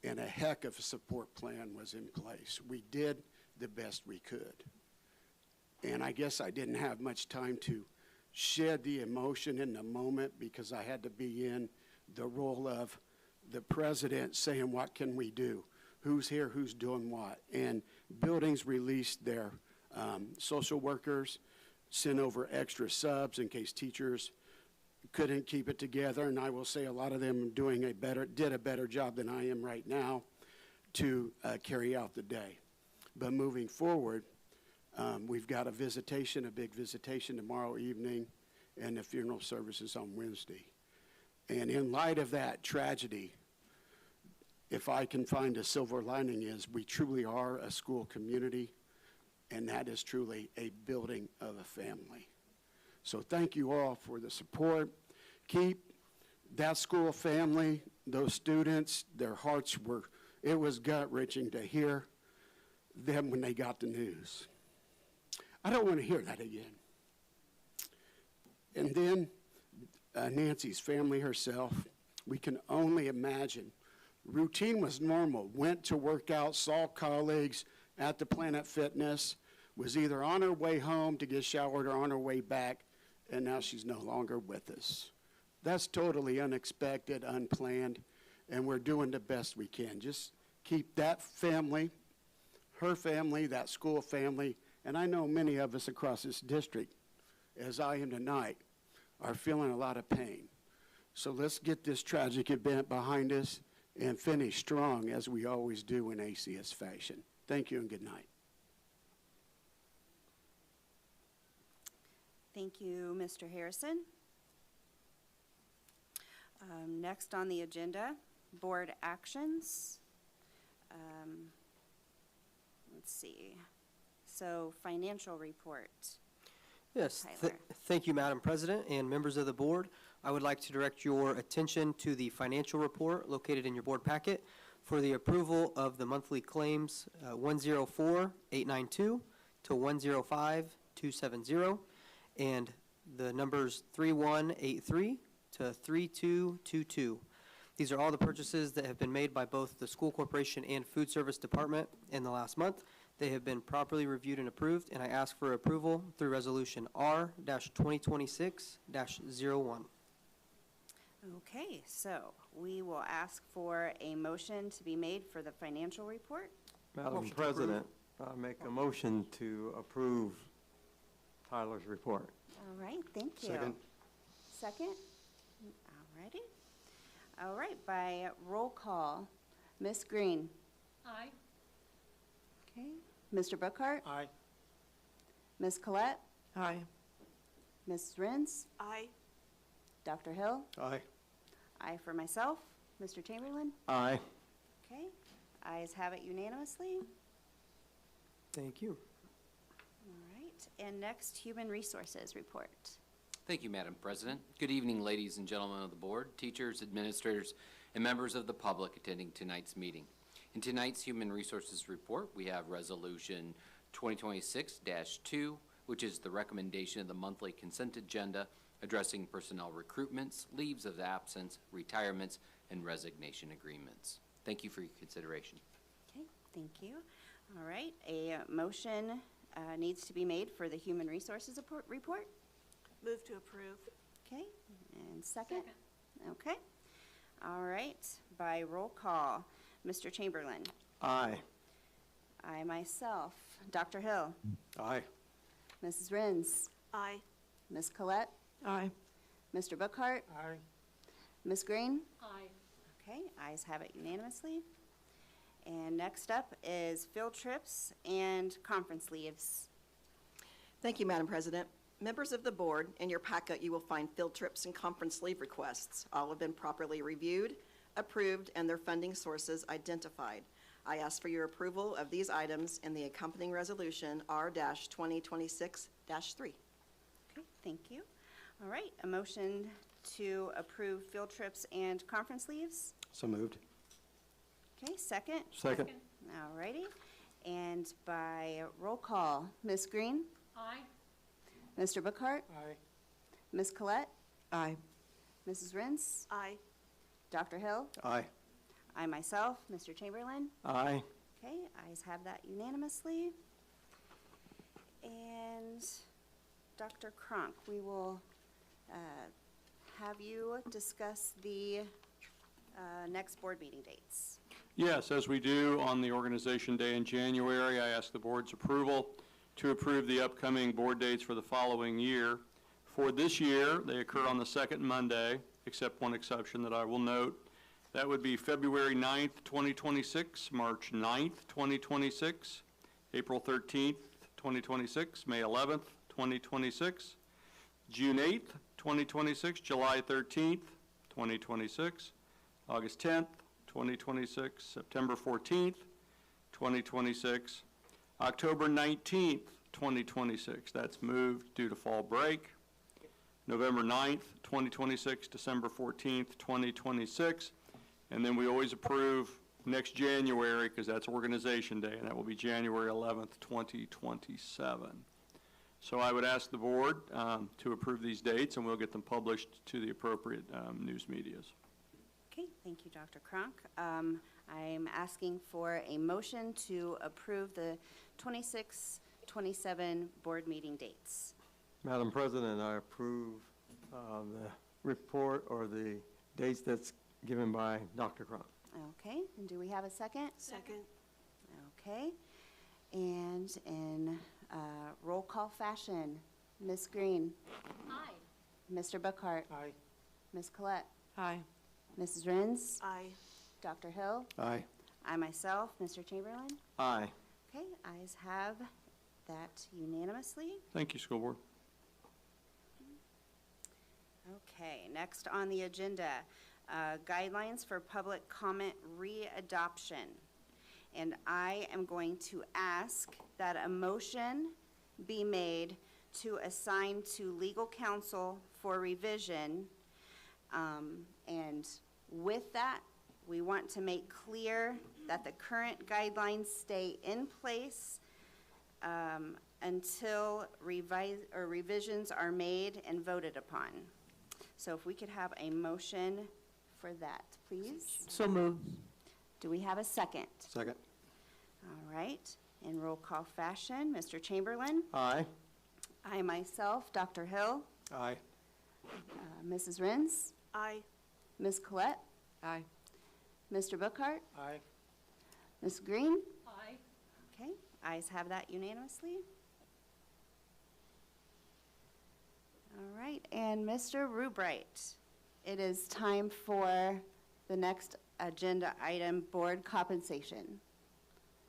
and a heck of a support plan was in place. We did the best we could. And I guess I didn't have much time to shed the emotion in the moment because I had to be in the role of the president saying, what can we do? who's here, who's doing what. And buildings released their social workers, sent over extra subs in case teachers couldn't keep it together. And I will say a lot of them did a better job than I am right now to carry out the day. But moving forward, we've got a big visitation tomorrow evening, and the funeral service is on Wednesday. And in light of that tragedy, if I can find a silver lining, is we truly are a school community, and that is truly a building of a family. So thank you all for the support. Keep that school family, those students, their hearts it was gut-wrenching to hear them when they got the news. I don't want to hear that again. And then Nancy's family herself, we can only imagine. Routine was normal, went to work out, saw colleagues at the Planet Fitness, was either on her way home to get showered or on her way back, and now she's no longer with us. That's totally unexpected, unplanned, and we're doing the best we can. Just keep that family, her family, that school family, and I know many of us across this district, as I am tonight, are feeling a lot of pain. So let's get this tragic event behind us and finish strong as we always do in ACS fashion. Thank you and good night. Thank you, Mr. Harrison. Next on the agenda, board actions. Let's see. So financial report. Yes, Tyler. thank you, Madam President and members of the board. I would like to direct your attention to the financial report located in your board packet for the approval of the monthly claims 104-892 to 105-270 and the numbers 3183 to 3222. These are all the purchases that have been made by both the school corporation and food service department in the last month. They have been properly reviewed and approved, and I ask for approval through resolution R-2026-01. Okay, so we will ask for a motion to be made for the financial report. Madam President, I make a motion to approve Tyler's report. All right, thank you. Second. Second? All righty. All right, by roll call, Ms. Green. Aye. Okay. Mr. Brookhart? Aye. Ms. Collette? Aye. Ms. Renz? Aye. Dr. Hill? Aye. Aye for myself. Mr. Chamberlain? Aye. Okay. Ayes have it unanimously. Thank you. All right. And next, Human Resources report. Thank you, Madam President. Good evening, ladies and gentlemen of the board, teachers, administrators, and members of the public attending tonight's meeting. In tonight's Human Resources report, we have Resolution 2026-2, which is the recommendation of the monthly consent agenda addressing personnel recruitments, leaves of absence, retirements, and resignation agreements. Thank you for your consideration. Okay, thank you. All right, a motion needs to be made for the Human Resources report. Move to approve. Okay, and second? Okay. All right, by roll call, Mr. Chamberlain. Aye. I myself. Dr. Hill. Aye. Mrs. Renz. Aye. Ms. Collette. Aye. Mr. Brookhart. Aye. Ms. Green. Aye. Okay, ayes have it unanimously. And next up is field trips and conference leaves. Thank you, Madam President. Members of the board, in your packet you will find field trips and conference leave requests. All have been properly reviewed, approved, and their funding sources identified. I ask for your approval of these items in the accompanying resolution R-2026-3. Okay, thank you. All right, a motion to approve field trips and conference leaves. So moved. Okay, second? Second. All righty. And by roll call, Ms. Green? Aye. Mr. Brookhart? Aye. Ms. Collette? Aye. Mrs. Renz? Aye. Dr. Hill? Aye. I myself, Mr. Chamberlain? Aye. Okay, ayes have that unanimously. And Dr. Cronk, we will have you discuss the next board meeting dates. Yes, as we do on the organization day in January, I ask the board's approval to approve the upcoming board dates for the following year. For this year, they occur on the second Monday, except one exception that I will note. That would be February 9th, 2026, March 9th, 2026, April 13th, 2026, May 11th, 2026, June 8th, 2026, July 13th, 2026, August 10th, 2026, September 14th, 2026, October 19th, 2026. That's moved due to fall break. November 9th, 2026, December 14th, 2026. And then we always approve next January, because that's organization day, and that will be January 11th, 2027. So I would ask the board to approve these dates, and we'll get them published to the appropriate news medias. Okay, thank you, Dr. Cronk. I'm asking for a motion to approve the 26-27 board meeting dates. Madam President, I approve the report or the dates that's given by Dr. Cronk. Okay, and do we have a second? Second. Okay, and in roll call fashion, Ms. Green. Aye. Mr. Buckhart. Aye. Ms. Collette. Aye. Mrs. Rins. Aye. Dr. Hill. Aye. I myself, Mr. Chamberlain. Aye. Okay, ayes have that unanimously. Thank you, school board. Okay, next on the agenda, guidelines for public comment readoption. And I am going to ask that a motion be made to assign to legal counsel for revision. And with that, we want to make clear that the current guidelines stay in place until revisions are made and voted upon. So if we could have a motion for that, please. So moved. Do we have a second? Second. All right, in roll call fashion, Mr. Chamberlain. Aye. I myself, Dr. Hill. Aye. Mrs. Rins. Aye. Ms. Collette. Aye. Mr. Buckhart. Aye. Ms. Green. Aye. Okay, ayes have that unanimously. All right, and Mr. Rubright, it is time for the next agenda item, board compensation.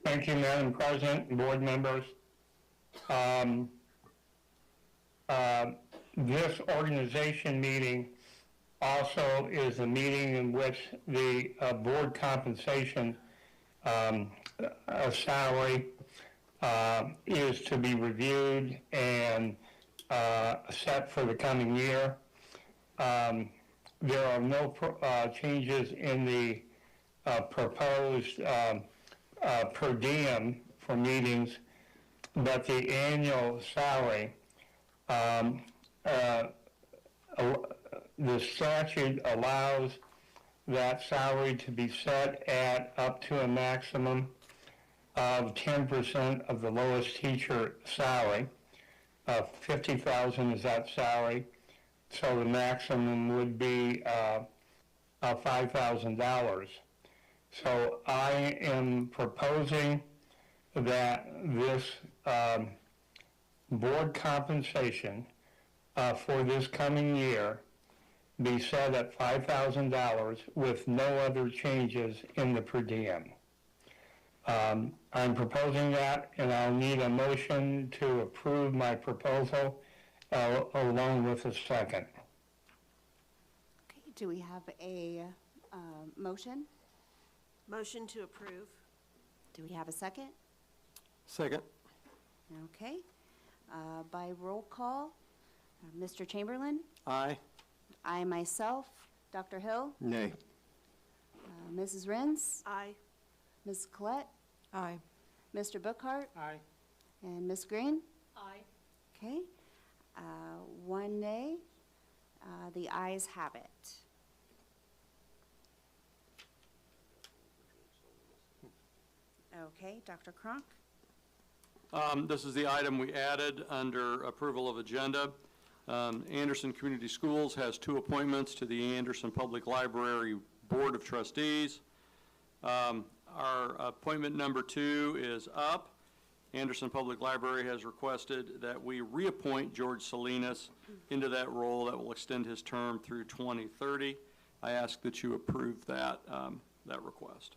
Thank you, Madam President and board members. This organization meeting also is a meeting in which the board compensation salary is to be reviewed and set for the coming year. There are no changes in the proposed per diem for meetings, but the annual salary, the statute allows that salary to be set at up to a maximum of 10% of the lowest teacher salary. 50,000 is that salary, so the maximum would be $5,000. So I am proposing that this board compensation for this coming year be set at $5,000 with no other changes in the per diem. I'm proposing that, and I'll need a motion to approve my proposal along with a second. Okay, do we have a motion? Motion to approve. Do we have a second? Second. Okay, by roll call, Mr. Chamberlain, Aye. I myself, Dr. Hill, Nay. Mrs. Rins, Aye. Ms. Collette, Aye. Mr. Buckhart, Aye. and Ms. Green. Aye. Okay, one nay, the ayes have it. Okay, Dr. Cronk. This is the item we added under approval of agenda. Anderson Community Schools has 2 appointments to the Anderson Public Library Board of Trustees. Our appointment number 2 is up. Anderson Public Library has requested that we reappoint George Salinas into that role. That will extend his term through 2030. I ask that you approve that, that request.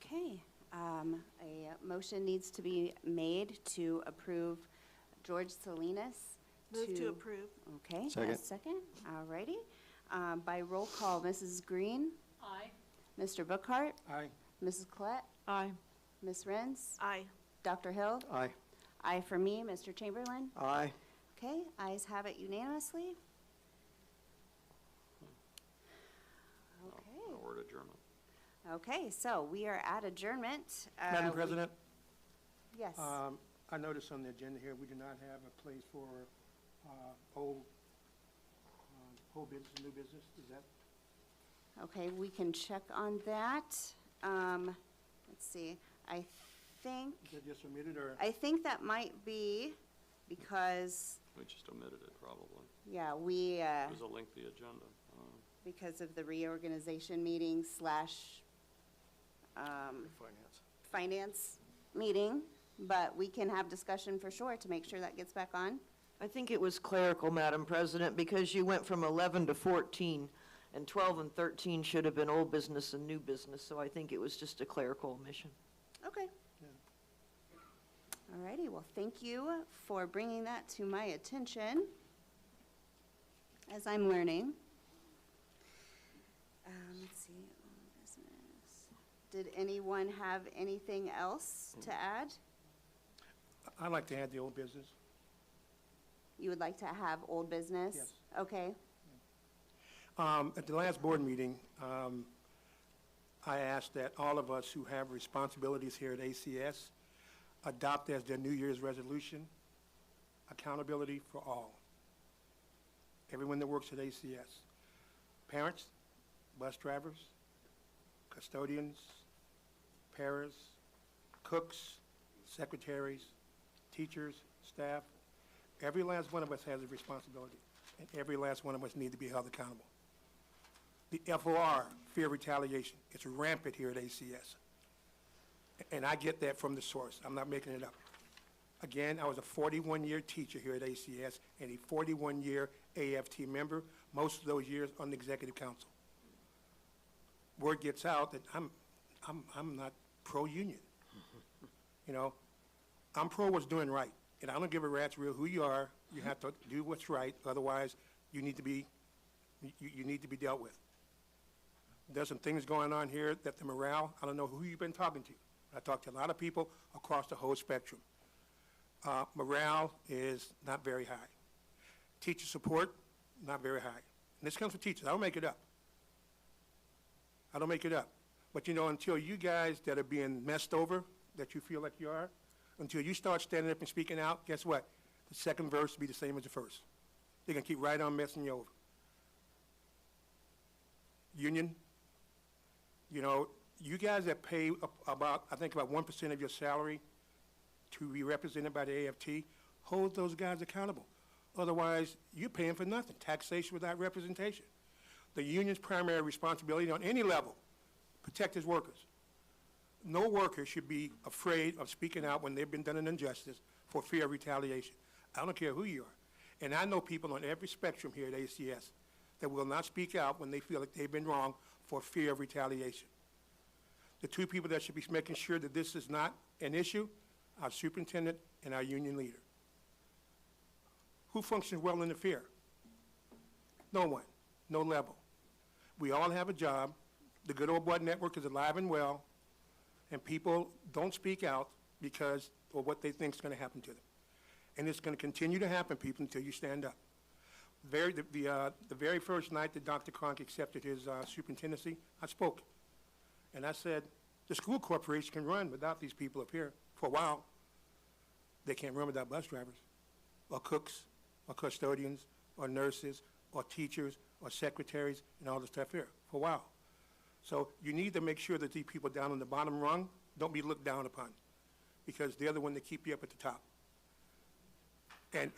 Okay, a motion needs to be made to approve George Salinas. Move to approve. Okay. Second. A second, all righty. By roll call, Mrs. Green? Aye. Mr. Bookhart? Aye. Mrs. Collette? Aye. Ms. Renz? Aye. Dr. Hill? Aye. Aye for me, Mr. Chamberlain? Aye. Okay, ayes have it unanimously. Okay. Word adjournment. Okay, so we are at adjournment. Madam President, Yes. I noticed on the agenda here, we do not have a place for old business, new business. Is that? Okay, we can check on that. Let's see, I think, Is that just omitted, or? I think that might be because, We just omitted it, probably. yeah, we, It was a lengthy agenda. because of the reorganization meeting slash finance meeting, but we can have discussion for sure to make sure that gets back on. I think it was clerical, Madam President, because you went from 11 to 14, and 12 and 13 should have been old business and new business, so I think it was just a clerical omission. Okay. All righty, well, thank you for bringing that to my attention as I'm learning. Let's see, old business. Did anyone have anything else to add? I'd like to add the old business. You would like to have old business? Yes. Okay, At the last board meeting, I asked that all of us who have responsibilities here at ACS adopt as their New Year's resolution, accountability for all. Everyone that works at ACS. Parents, bus drivers, custodians, paras, cooks, secretaries, teachers, staff. Every last one of us has a responsibility, and every last one of us need to be held accountable. The FOR, fear of retaliation, it's rampant here at ACS. And I get that from the source. I'm not making it up. Again, I was a 41-year teacher here at ACS and a 41-year AFT member, most of those years on the executive council. Word gets out that I'm not pro-union. You know, I'm pro what's doing right. And I don't give a rat's real who you are. You have to do what's right. Otherwise, you need to be dealt with. There's some things going on here that the morale, I don't know who you've been talking to. I talked to a lot of people across the whole spectrum. Morale is not very high. Teacher support, not very high. And this comes from teachers. I don't make it up. I don't make it up. But you know, until you guys that are being messed over, that you feel like you are, until you start standing up and speaking out, guess what? The second verse will be the same as the first. They're going to keep right on messing you over. Union, you know, you guys that pay about, I think about 1% of your salary to be represented by the AFT, hold those guys accountable. Otherwise, you're paying for nothing, taxation without representation. The union's primary responsibility on any level, protect its workers. No worker should be afraid of speaking out when they've been done an injustice for fear of retaliation. I don't care who you are. And I know people on every spectrum here at ACS that will not speak out when they feel like they've been wrong for fear of retaliation. The two people that should be making sure that this is not an issue, our superintendent and our union leader. Who functions well in fear? No one, no level. We all have a job. The good old boy network is alive and well, and people don't speak out because of what they think is going to happen to them. And it's going to continue to happen, people, until you stand up. The very first night that Dr. Cronk accepted his superintendency, I spoke. And I said, the school corporation can run without these people up here for a while. They can't run without bus drivers, or cooks, or custodians, or nurses, or teachers, or secretaries, and all the stuff here for a while. So you need to make sure that these people down on the bottom rung don't be looked down upon, because they're the one that keep you up at the top. And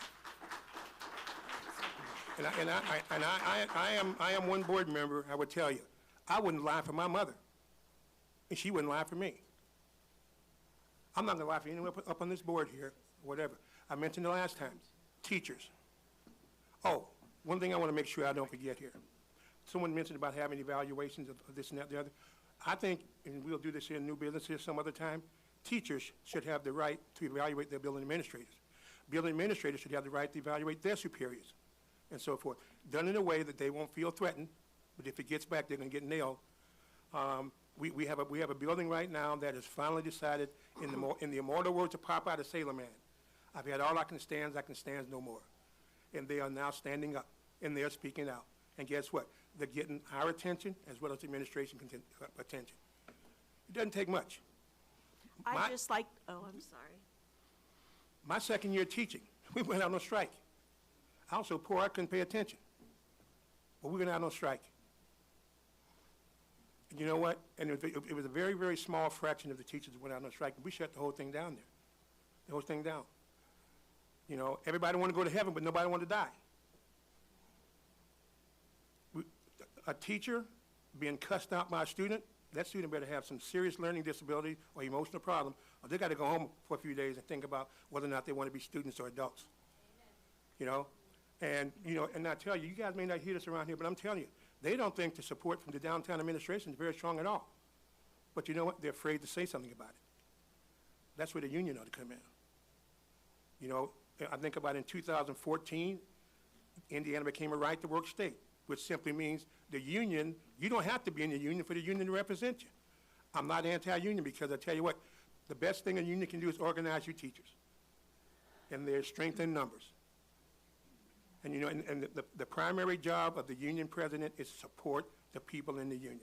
I am one board member. I would tell you, I wouldn't lie for my mother. and she wouldn't lie for me. I'm not gonna lie for anyone up on this board here, whatever. I mentioned the last time, teachers. Oh, one thing I wanna make sure I don't forget here. Someone mentioned about having evaluations of this and that, the other. I think, and we'll do this here in new business here some other time, teachers should have the right to evaluate their building administrators. Building administrators should have the right to evaluate their superiors and so forth. Done in a way that they won't feel threatened, but if it gets back, they're gonna get nailed. We have a building right now that has finally decided, in the immortal words of Popeye the Sailor Man, I've had all I can stand no more. And they are now standing up, and they're speaking out. And guess what? They're getting our attention as well as the administration attention. It doesn't take much. I'm sorry. My second year teaching, we went out on strike. I was so poor I couldn't pay attention. But we went out on strike. And you know what? And it was a very, very small fraction of the teachers that went out on strike. We shut the whole thing down there. The whole thing down. You know, everybody wanted to go to heaven, but nobody wanted to die. A teacher being cussed out by a student, that student better have some serious learning disability or emotional problem, or they got to go home for a few days and think about whether or not they want to be students or adults. You know? And I tell you, you guys may not hear this around here, but I'm telling you, they don't think the support from the downtown administration is very strong at all. But you know what? They're afraid to say something about it. That's where the union ought to come in. You know, I think about in 2014, Indiana became a right-to-work state, which simply means the union, you don't have to be in the union for the union to represent you. I'm not anti-union because I tell you what, the best thing a union can do is organize your teachers. And there's strength in numbers. And you know, and the primary job of the union president is to support the people in the union.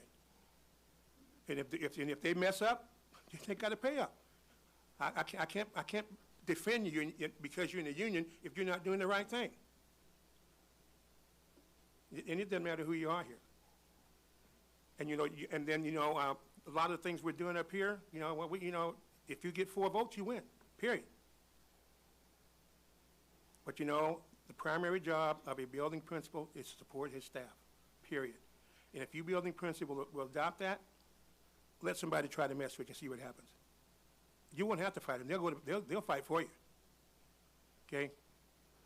And if they mess up, they got to pay up. I can't defend you because you're in the union if you're not doing the right thing. And it doesn't matter who you are here. And you know, a lot of the things we're doing up here, if you get 4 votes, you win. Period. But you know, the primary job of a building principal is to support his staff. Period. And if your building principal will adopt that, let somebody try to mess with you and see what happens. You won't have to fight them. They'll fight for you. Okay?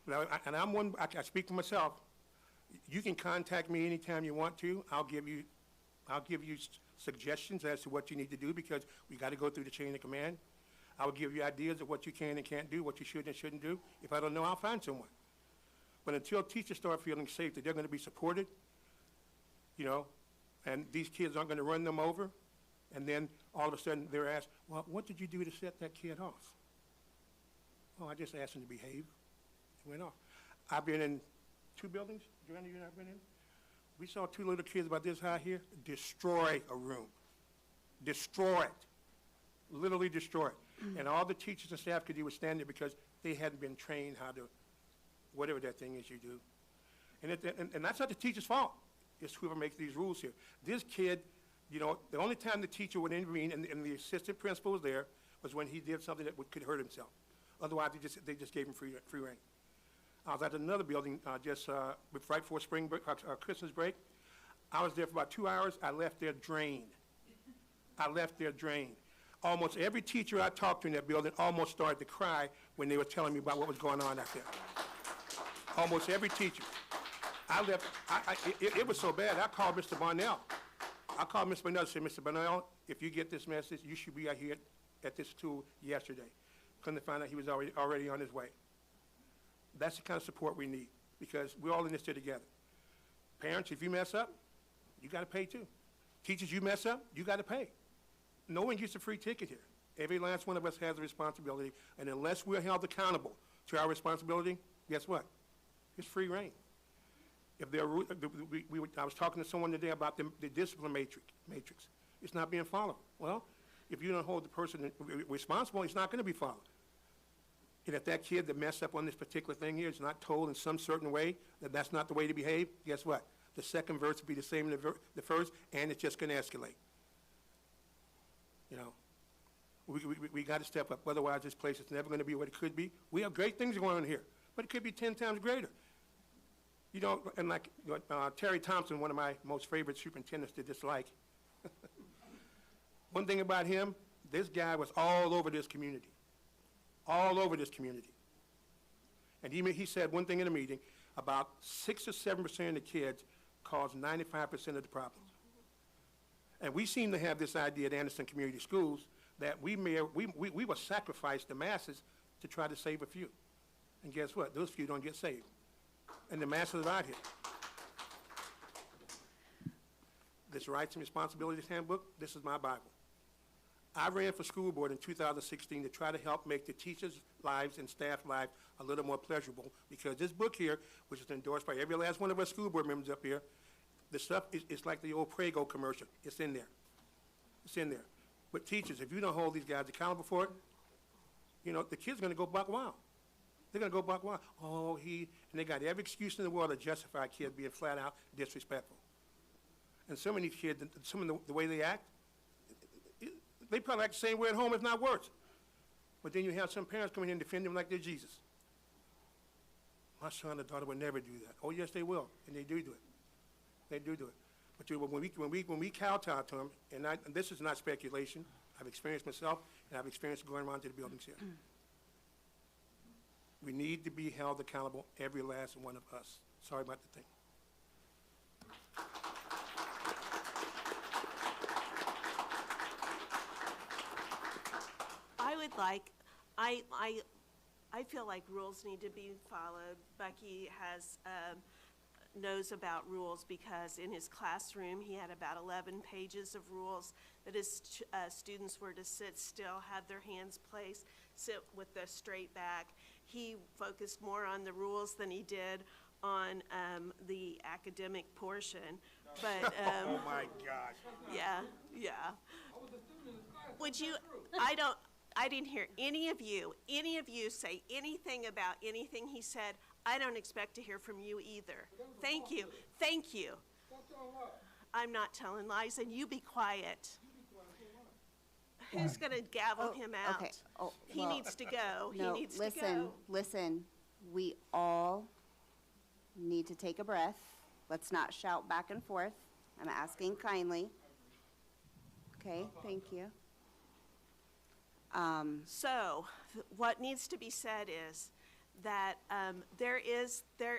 Now, I speak for myself. You can contact me anytime you want to. I'll give you suggestions as to what you need to do because we got to go through the chain of command. I will give you ideas of what you can and can't do, what you should and shouldn't do. If I don't know, I'll find someone. But until teachers start feeling safe that they're going to be supported, and these kids aren't going to run them over, and then all of a sudden they're asked, well, what did you do to set that kid off? Well, I just asked him to behave. He went off. I've been in 2 buildings, Joanna, you and I've been in. We saw 2 little kids about this high here destroy a room. Destroy it. Literally destroy it. And all the teachers and staff could do was stand there because they hadn't been trained how to, whatever that thing is you do. And that's not the teacher's fault. It's whoever makes these rules here. This kid, the only time the teacher would intervene and the assistant principal was there was when he did something that could hurt himself. Otherwise, they just gave him free rein. I was at another building just right before spring break, Christmas break. I was there for about 2 hours. I left there drained. Almost every teacher I talked to in that building almost started to cry when they were telling me about what was going on out there. Almost every teacher. I left, it was so bad, I called Mr. Barnell. I called Mr. Barnell and said, Mr. Barnell, if you get this message, you should be out here at this school yesterday. Couldn't find out he was already on his way. That's the kind of support we need because we're all in this together. Parents, if you mess up, you got to pay too. Teachers, you mess up, you got to pay. No one gets a free ticket here. Every last one of us has a responsibility, and unless we're held accountable to our responsibility, guess what? It's free reign. If there are, I was talking to someone today about the discipline matrix. It's not being followed. Well, if you don't hold the person responsible, it's not going to be followed. And if that kid that messed up on this particular thing here is not told in some certain way that that's not the way to behave, guess what? The second verse will be the same as the first, and it's just going to escalate. We got to step up. Otherwise, this place is never going to be what it could be. We have great things going on here, but it could be 10 times greater. And like Terry Thompson, one of my most favorite superintendents to dislike, One thing about him, this guy was all over this community. All over this community. And he said one thing in the meeting, about 6 or 7% of the kids cause 95% of the problems. And we seem to have this idea at Anderson Community Schools that we will sacrifice the masses to try to save a few. And guess what? Those few don't get saved. And the masses are out here. This Rights and Responsibilities Handbook, this is my Bible. I ran for school board in 2016 to try to help make the teachers' lives and staff lives a little more pleasurable, because this book here, which is endorsed by every last one of our school board members up here, the stuff is like the old Prego commercial. It's in there. It's in there. But teachers, if you don't hold these guys accountable for it, you know, the kids are going to go buck wild. They're going to go buck wild. Oh, and they got every excuse in the world to justify kids being flat out disrespectful. And some of these kids, some of the way they act, they probably act the same way at home, if not worse. But then you have some parents coming in and defend them like they're Jesus. My son or daughter would never do that. Oh, yes, they will, and they do it. They do it. But when we kowtow to them, and this is not speculation, I've experienced myself, and I've experienced going around to the buildings here. We need to be held accountable, every last one of us. Sorry about the thing. I feel like rules need to be followed. Bucky knows about rules because in his classroom, he had about 11 pages of rules that his students were to sit still, have their hands placed, sit with the straight back. He focused more on the rules than he did on the academic portion. But oh my gosh. Yeah. Would you? I didn't hear any of you say anything about anything he said. I don't expect to hear from you either. Thank you. I'm not telling lies, and you be quiet. Who's going to gavel him out? Okay. He needs to go. No, he needs to go. Listen. We all need to take a breath. Let's not shout back and forth. I'm asking kindly. Okay, thank you. So, what needs to be said is that there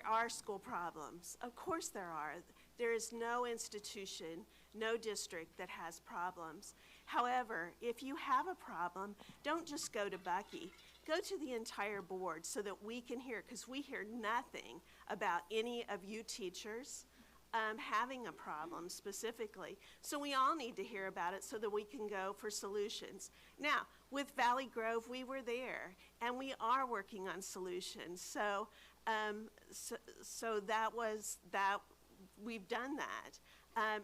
are school problems. Of course there are. There is no institution, no district that has problems. However, if you have a problem, don't just go to Bucky. Go to the entire board so that we can hear, because we hear nothing about any of you teachers having a problem specifically. So we all need to hear about it so that we can go for solutions. Now, with Valley Grove, we were there, and we are working on solutions. So, so that was that. We've done that,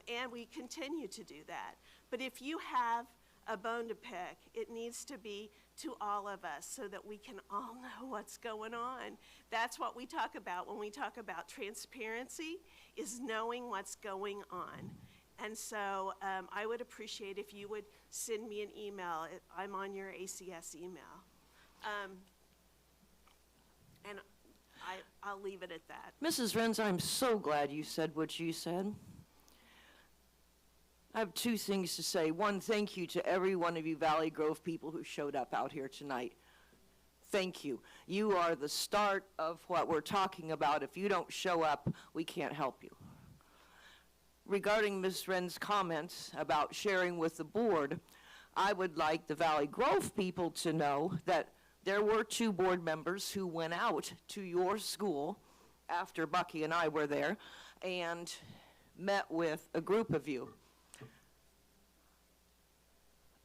and we continue to do that. But if you have a bone to pick, it needs to be to all of us so that we can all know what's going on. That's what we talk about when we talk about transparency, is knowing what's going on. And so I would appreciate if you would send me an email. I'm on your ACS email. And I'll leave it at that. Mrs. Renz, I'm so glad you said what you said. I have two things to say. One, thank you to every one of you Valley Grove people who showed up out here tonight. Thank you. You are the start of what we're talking about. If you don't show up, we can't help you. Regarding Ms. Ren's comments about sharing with the board, I would like the Valley Grove people to know that there were 2 board members who went out to your school after Bucky and I were there and met with a group of you.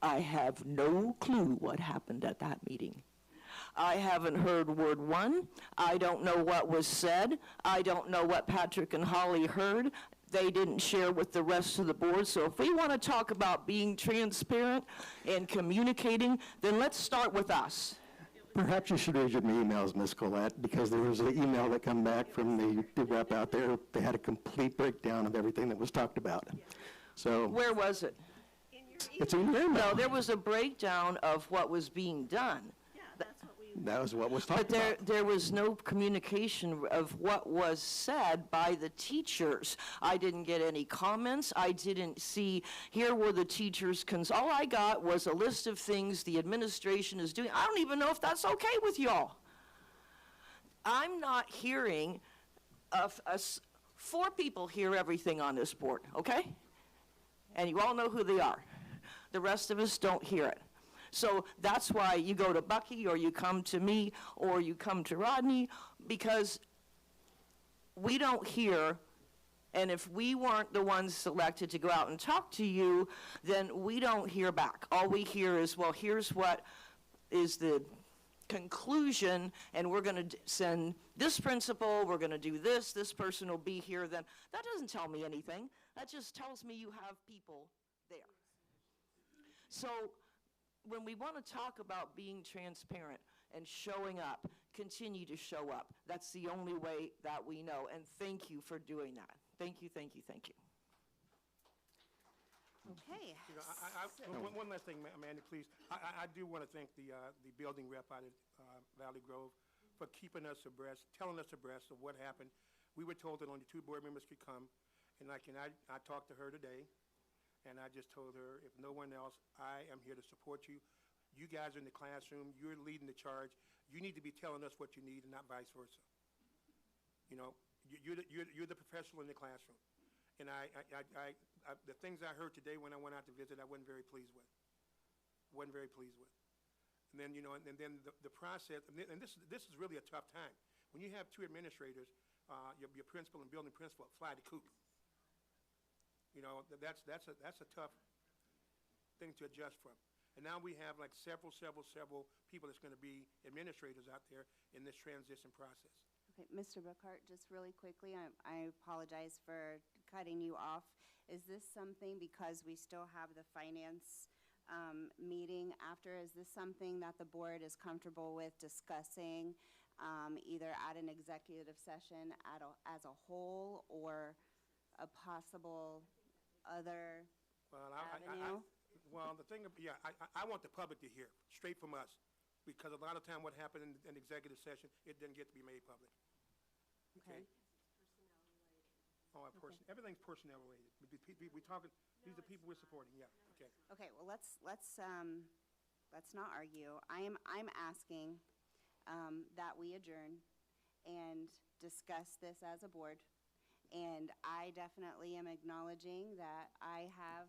I have no clue what happened at that meeting. I haven't heard word one. I don't know what was said. I don't know what Patrick and Holly heard. They didn't share with the rest of the board. So if we want to talk about being transparent and communicating, then let's start with us. Perhaps you should read your emails, Ms. Collette, because there was an email that come back from the rep out there. They had a complete breakdown of everything that was talked about. So where was it? It's in your email. No, there was a breakdown of what was being done. Yeah, that's what we That was what was talked But about. there was no communication of what was said by the teachers. I didn't get any comments. I didn't see, here were the teachers' all I got was a list of things the administration is doing. I don't even know if that's okay with y'all. I'm not hearing of us, 4 people hear everything on this board, okay? And you all know who they are. The rest of us don't hear it. So that's why you go to Bucky, or you come to me, or you come to Rodney, because we don't hear, and if we weren't the ones selected to go out and talk to you, then we don't hear back. All we hear is, well, here's what is the conclusion, and we're going to send this principal, we're going to do this, this person will be here, then. That doesn't tell me anything. That just tells me you have people there. So when we want to talk about being transparent and showing up, continue to show up. That's the only way that we know, and thank you for doing that. Thank you, thank you, thank you. Okay. You know, one last thing, Mandy, please. I do want to thank the building rep out at Valley Grove for keeping us abreast, telling us abreast of what happened. We were told that only 2 board members could come, and I talked to her today, and I just told her, if no one else, I am here to support you. You guys are in the classroom. You're leading the charge. You need to be telling us what you need and not vice versa. You know, you're the professional in the classroom. And the things I heard today when I went out to visit, I wasn't very pleased with. Wasn't very pleased with. And then, you know, and then the process, and this is really a tough time. When you have 2 administrators, your principal and building principal, fly the coop. You know, that's a tough thing to adjust from. And now we have like several people that's going to be administrators out there in this transition process. Okay, Mr. Brookhart, just really quickly, I apologize for cutting you off. Is this something, because we still have the finance meeting after, is this something that the board is comfortable with discussing either at an executive session as a whole, or a possible other avenue? Well, the thing, I want the public to hear straight from us, because a lot of time what happened in executive session, it didn't get to be made public. Okay. Oh, everything's personnel related. We talking, these are people we're supporting, yeah, okay. Okay, well, let's not argue. I'm asking that we adjourn and discuss this as a board. And I definitely am acknowledging that I have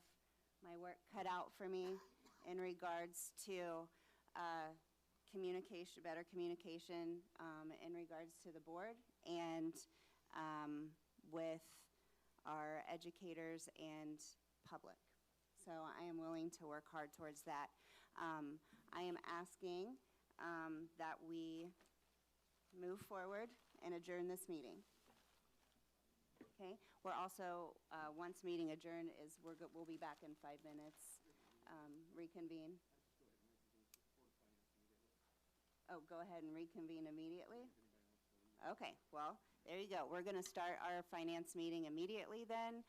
my work cut out for me in regards to communication, better communication in regards to the board and with our educators and public. So I am willing to work hard towards that. I am asking that we move forward and adjourn this meeting. Okay, we're also, once meeting adjourned we'll be back in 5 minutes, reconvene. Oh, go ahead and reconvene immediately? Okay, well, there you go. We're gonna start our finance meeting immediately then.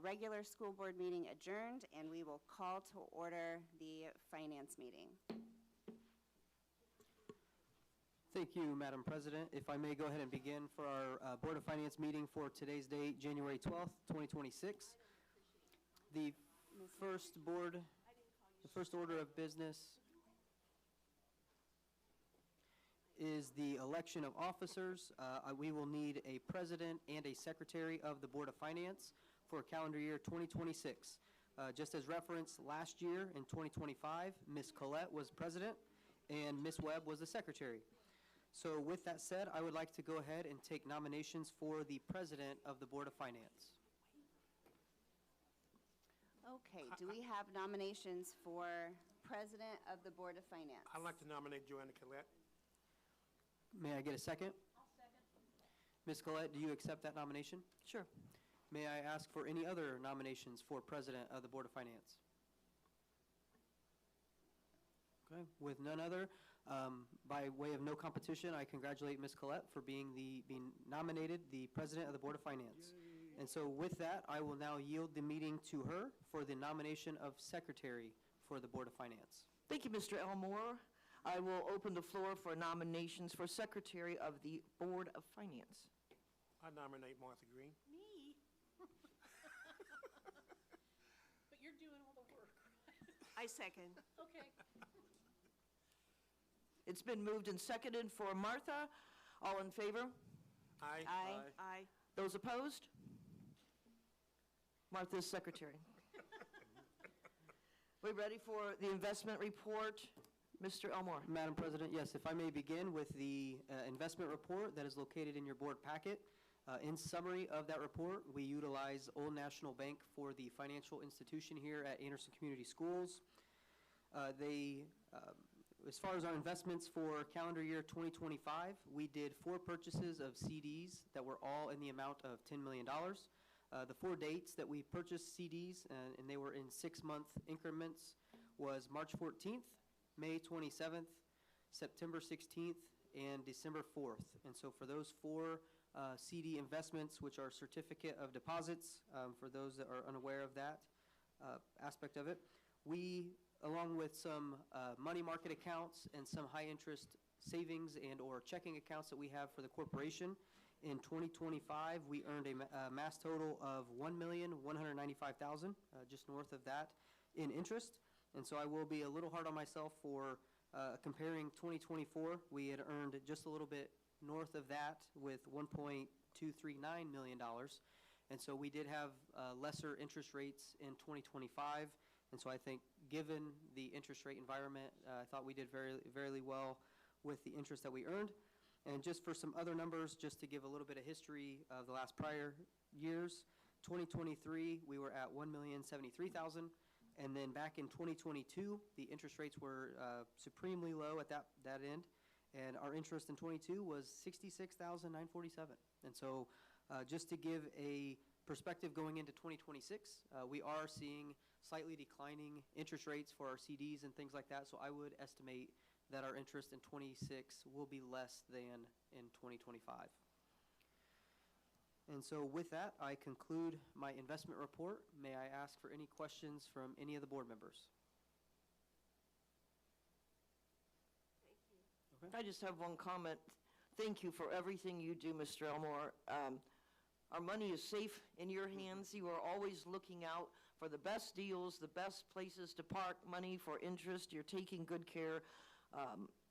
Regular school board meeting adjourned, and we will call to order the finance meeting. Thank you, Madam President. If I may go ahead and begin for our Board of Finance meeting for today's date, January 12th, 2026. The first order of business is the election of officers. We will need a president and a secretary of the Board of Finance for calendar year 2026. Just as reference, last year in 2025, Ms. Collette was president and Ms. Webb was the secretary. So with that said, I would like to go ahead and take nominations for the president of the Board of Finance. Okay, do we have nominations for president of the Board of Finance? I'd like to nominate Joanna Collette. May I get a second? I'll second. Ms. Collette, do you accept that nomination? Sure. May I ask for any other nominations for president of the Board of Finance? Okay, with none other, by way of no competition, I congratulate Ms. Collette for being nominated the president of the Board of Finance. Yay. And so with that, I will now yield the meeting to her for the nomination of secretary for the Board of Finance. Thank you, Mr. Elmore. I will open the floor for nominations for Secretary of the Board of Finance. I nominate Martha Green. Me? But you're doing all the work, right? I second. Okay. It's been moved and seconded for Martha. All in favor? Aye. Aye. Aye. Those opposed? Martha is secretary. We ready for the investment report? Mr. Elmore. Madam President, yes, if I may begin with the investment report that is located in your board packet. In summary of that report, we utilize Old National Bank for the financial institution here at Anderson Community Schools. As far as our investments for calendar year 2025, we did 4 purchases of CDs that were all in the amount of $10 million. The 4 dates that we purchased CDs, and they were in 6-month increments, was March 14th, May 27th, September 16th, and December 4th. And so for those 4 CD investments, which are certificate of deposits, for those that are unaware of that aspect of it, we, along with some money market accounts and some high-interest savings and or checking accounts that we have for the corporation, in 2025, we earned a mass total of $1,195,000, just north of that, in interest. And so I will be a little hard on myself for comparing 2024. We had earned just a little bit north of that with $1.239 million. And so we did have lesser interest rates in 2025. And so I think, given the interest rate environment, I thought we did very, very well with the interest that we earned. And just for some other numbers, just to give a little bit of history of the last prior years, 2023, we were at $1,073,000. And then back in 2022, the interest rates were supremely low at that end. And our interest in 22 was $66,947. And so just to give a perspective going into 2026, we are seeing slightly declining interest rates for our CDs and things like that. So I would estimate that our interest in 26 will be less than in 2025. And so with that, I conclude my investment report. May I ask for any questions from any of the board members? I just have one comment. Thank you for everything you do, Mr. Elmore. Our money is safe in your hands. You are always looking out for the best deals, the best places to park money for interest. You're taking good care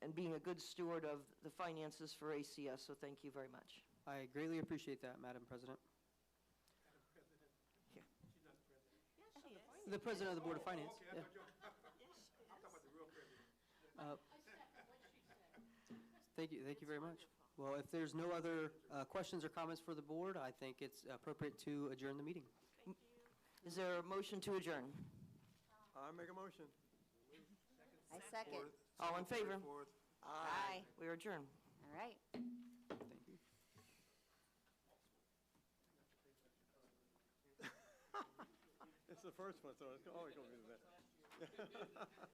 and being a good steward of the finances for ACS, so thank you very much. I greatly appreciate that, Madam President. Madam President. Here. She's not the president. Yes, she is. The President of the Board of Finance. Okay, Yeah. I'm talking about the real president. Thank you very much. Well, if there's no other questions or comments for the board, I think it's appropriate to adjourn the meeting. Is there a motion to adjourn? I make a motion. I second. All in favor? Fourth. Aye. We are adjourned. All right. Thank you. It's the first one, so it's always going to be the best.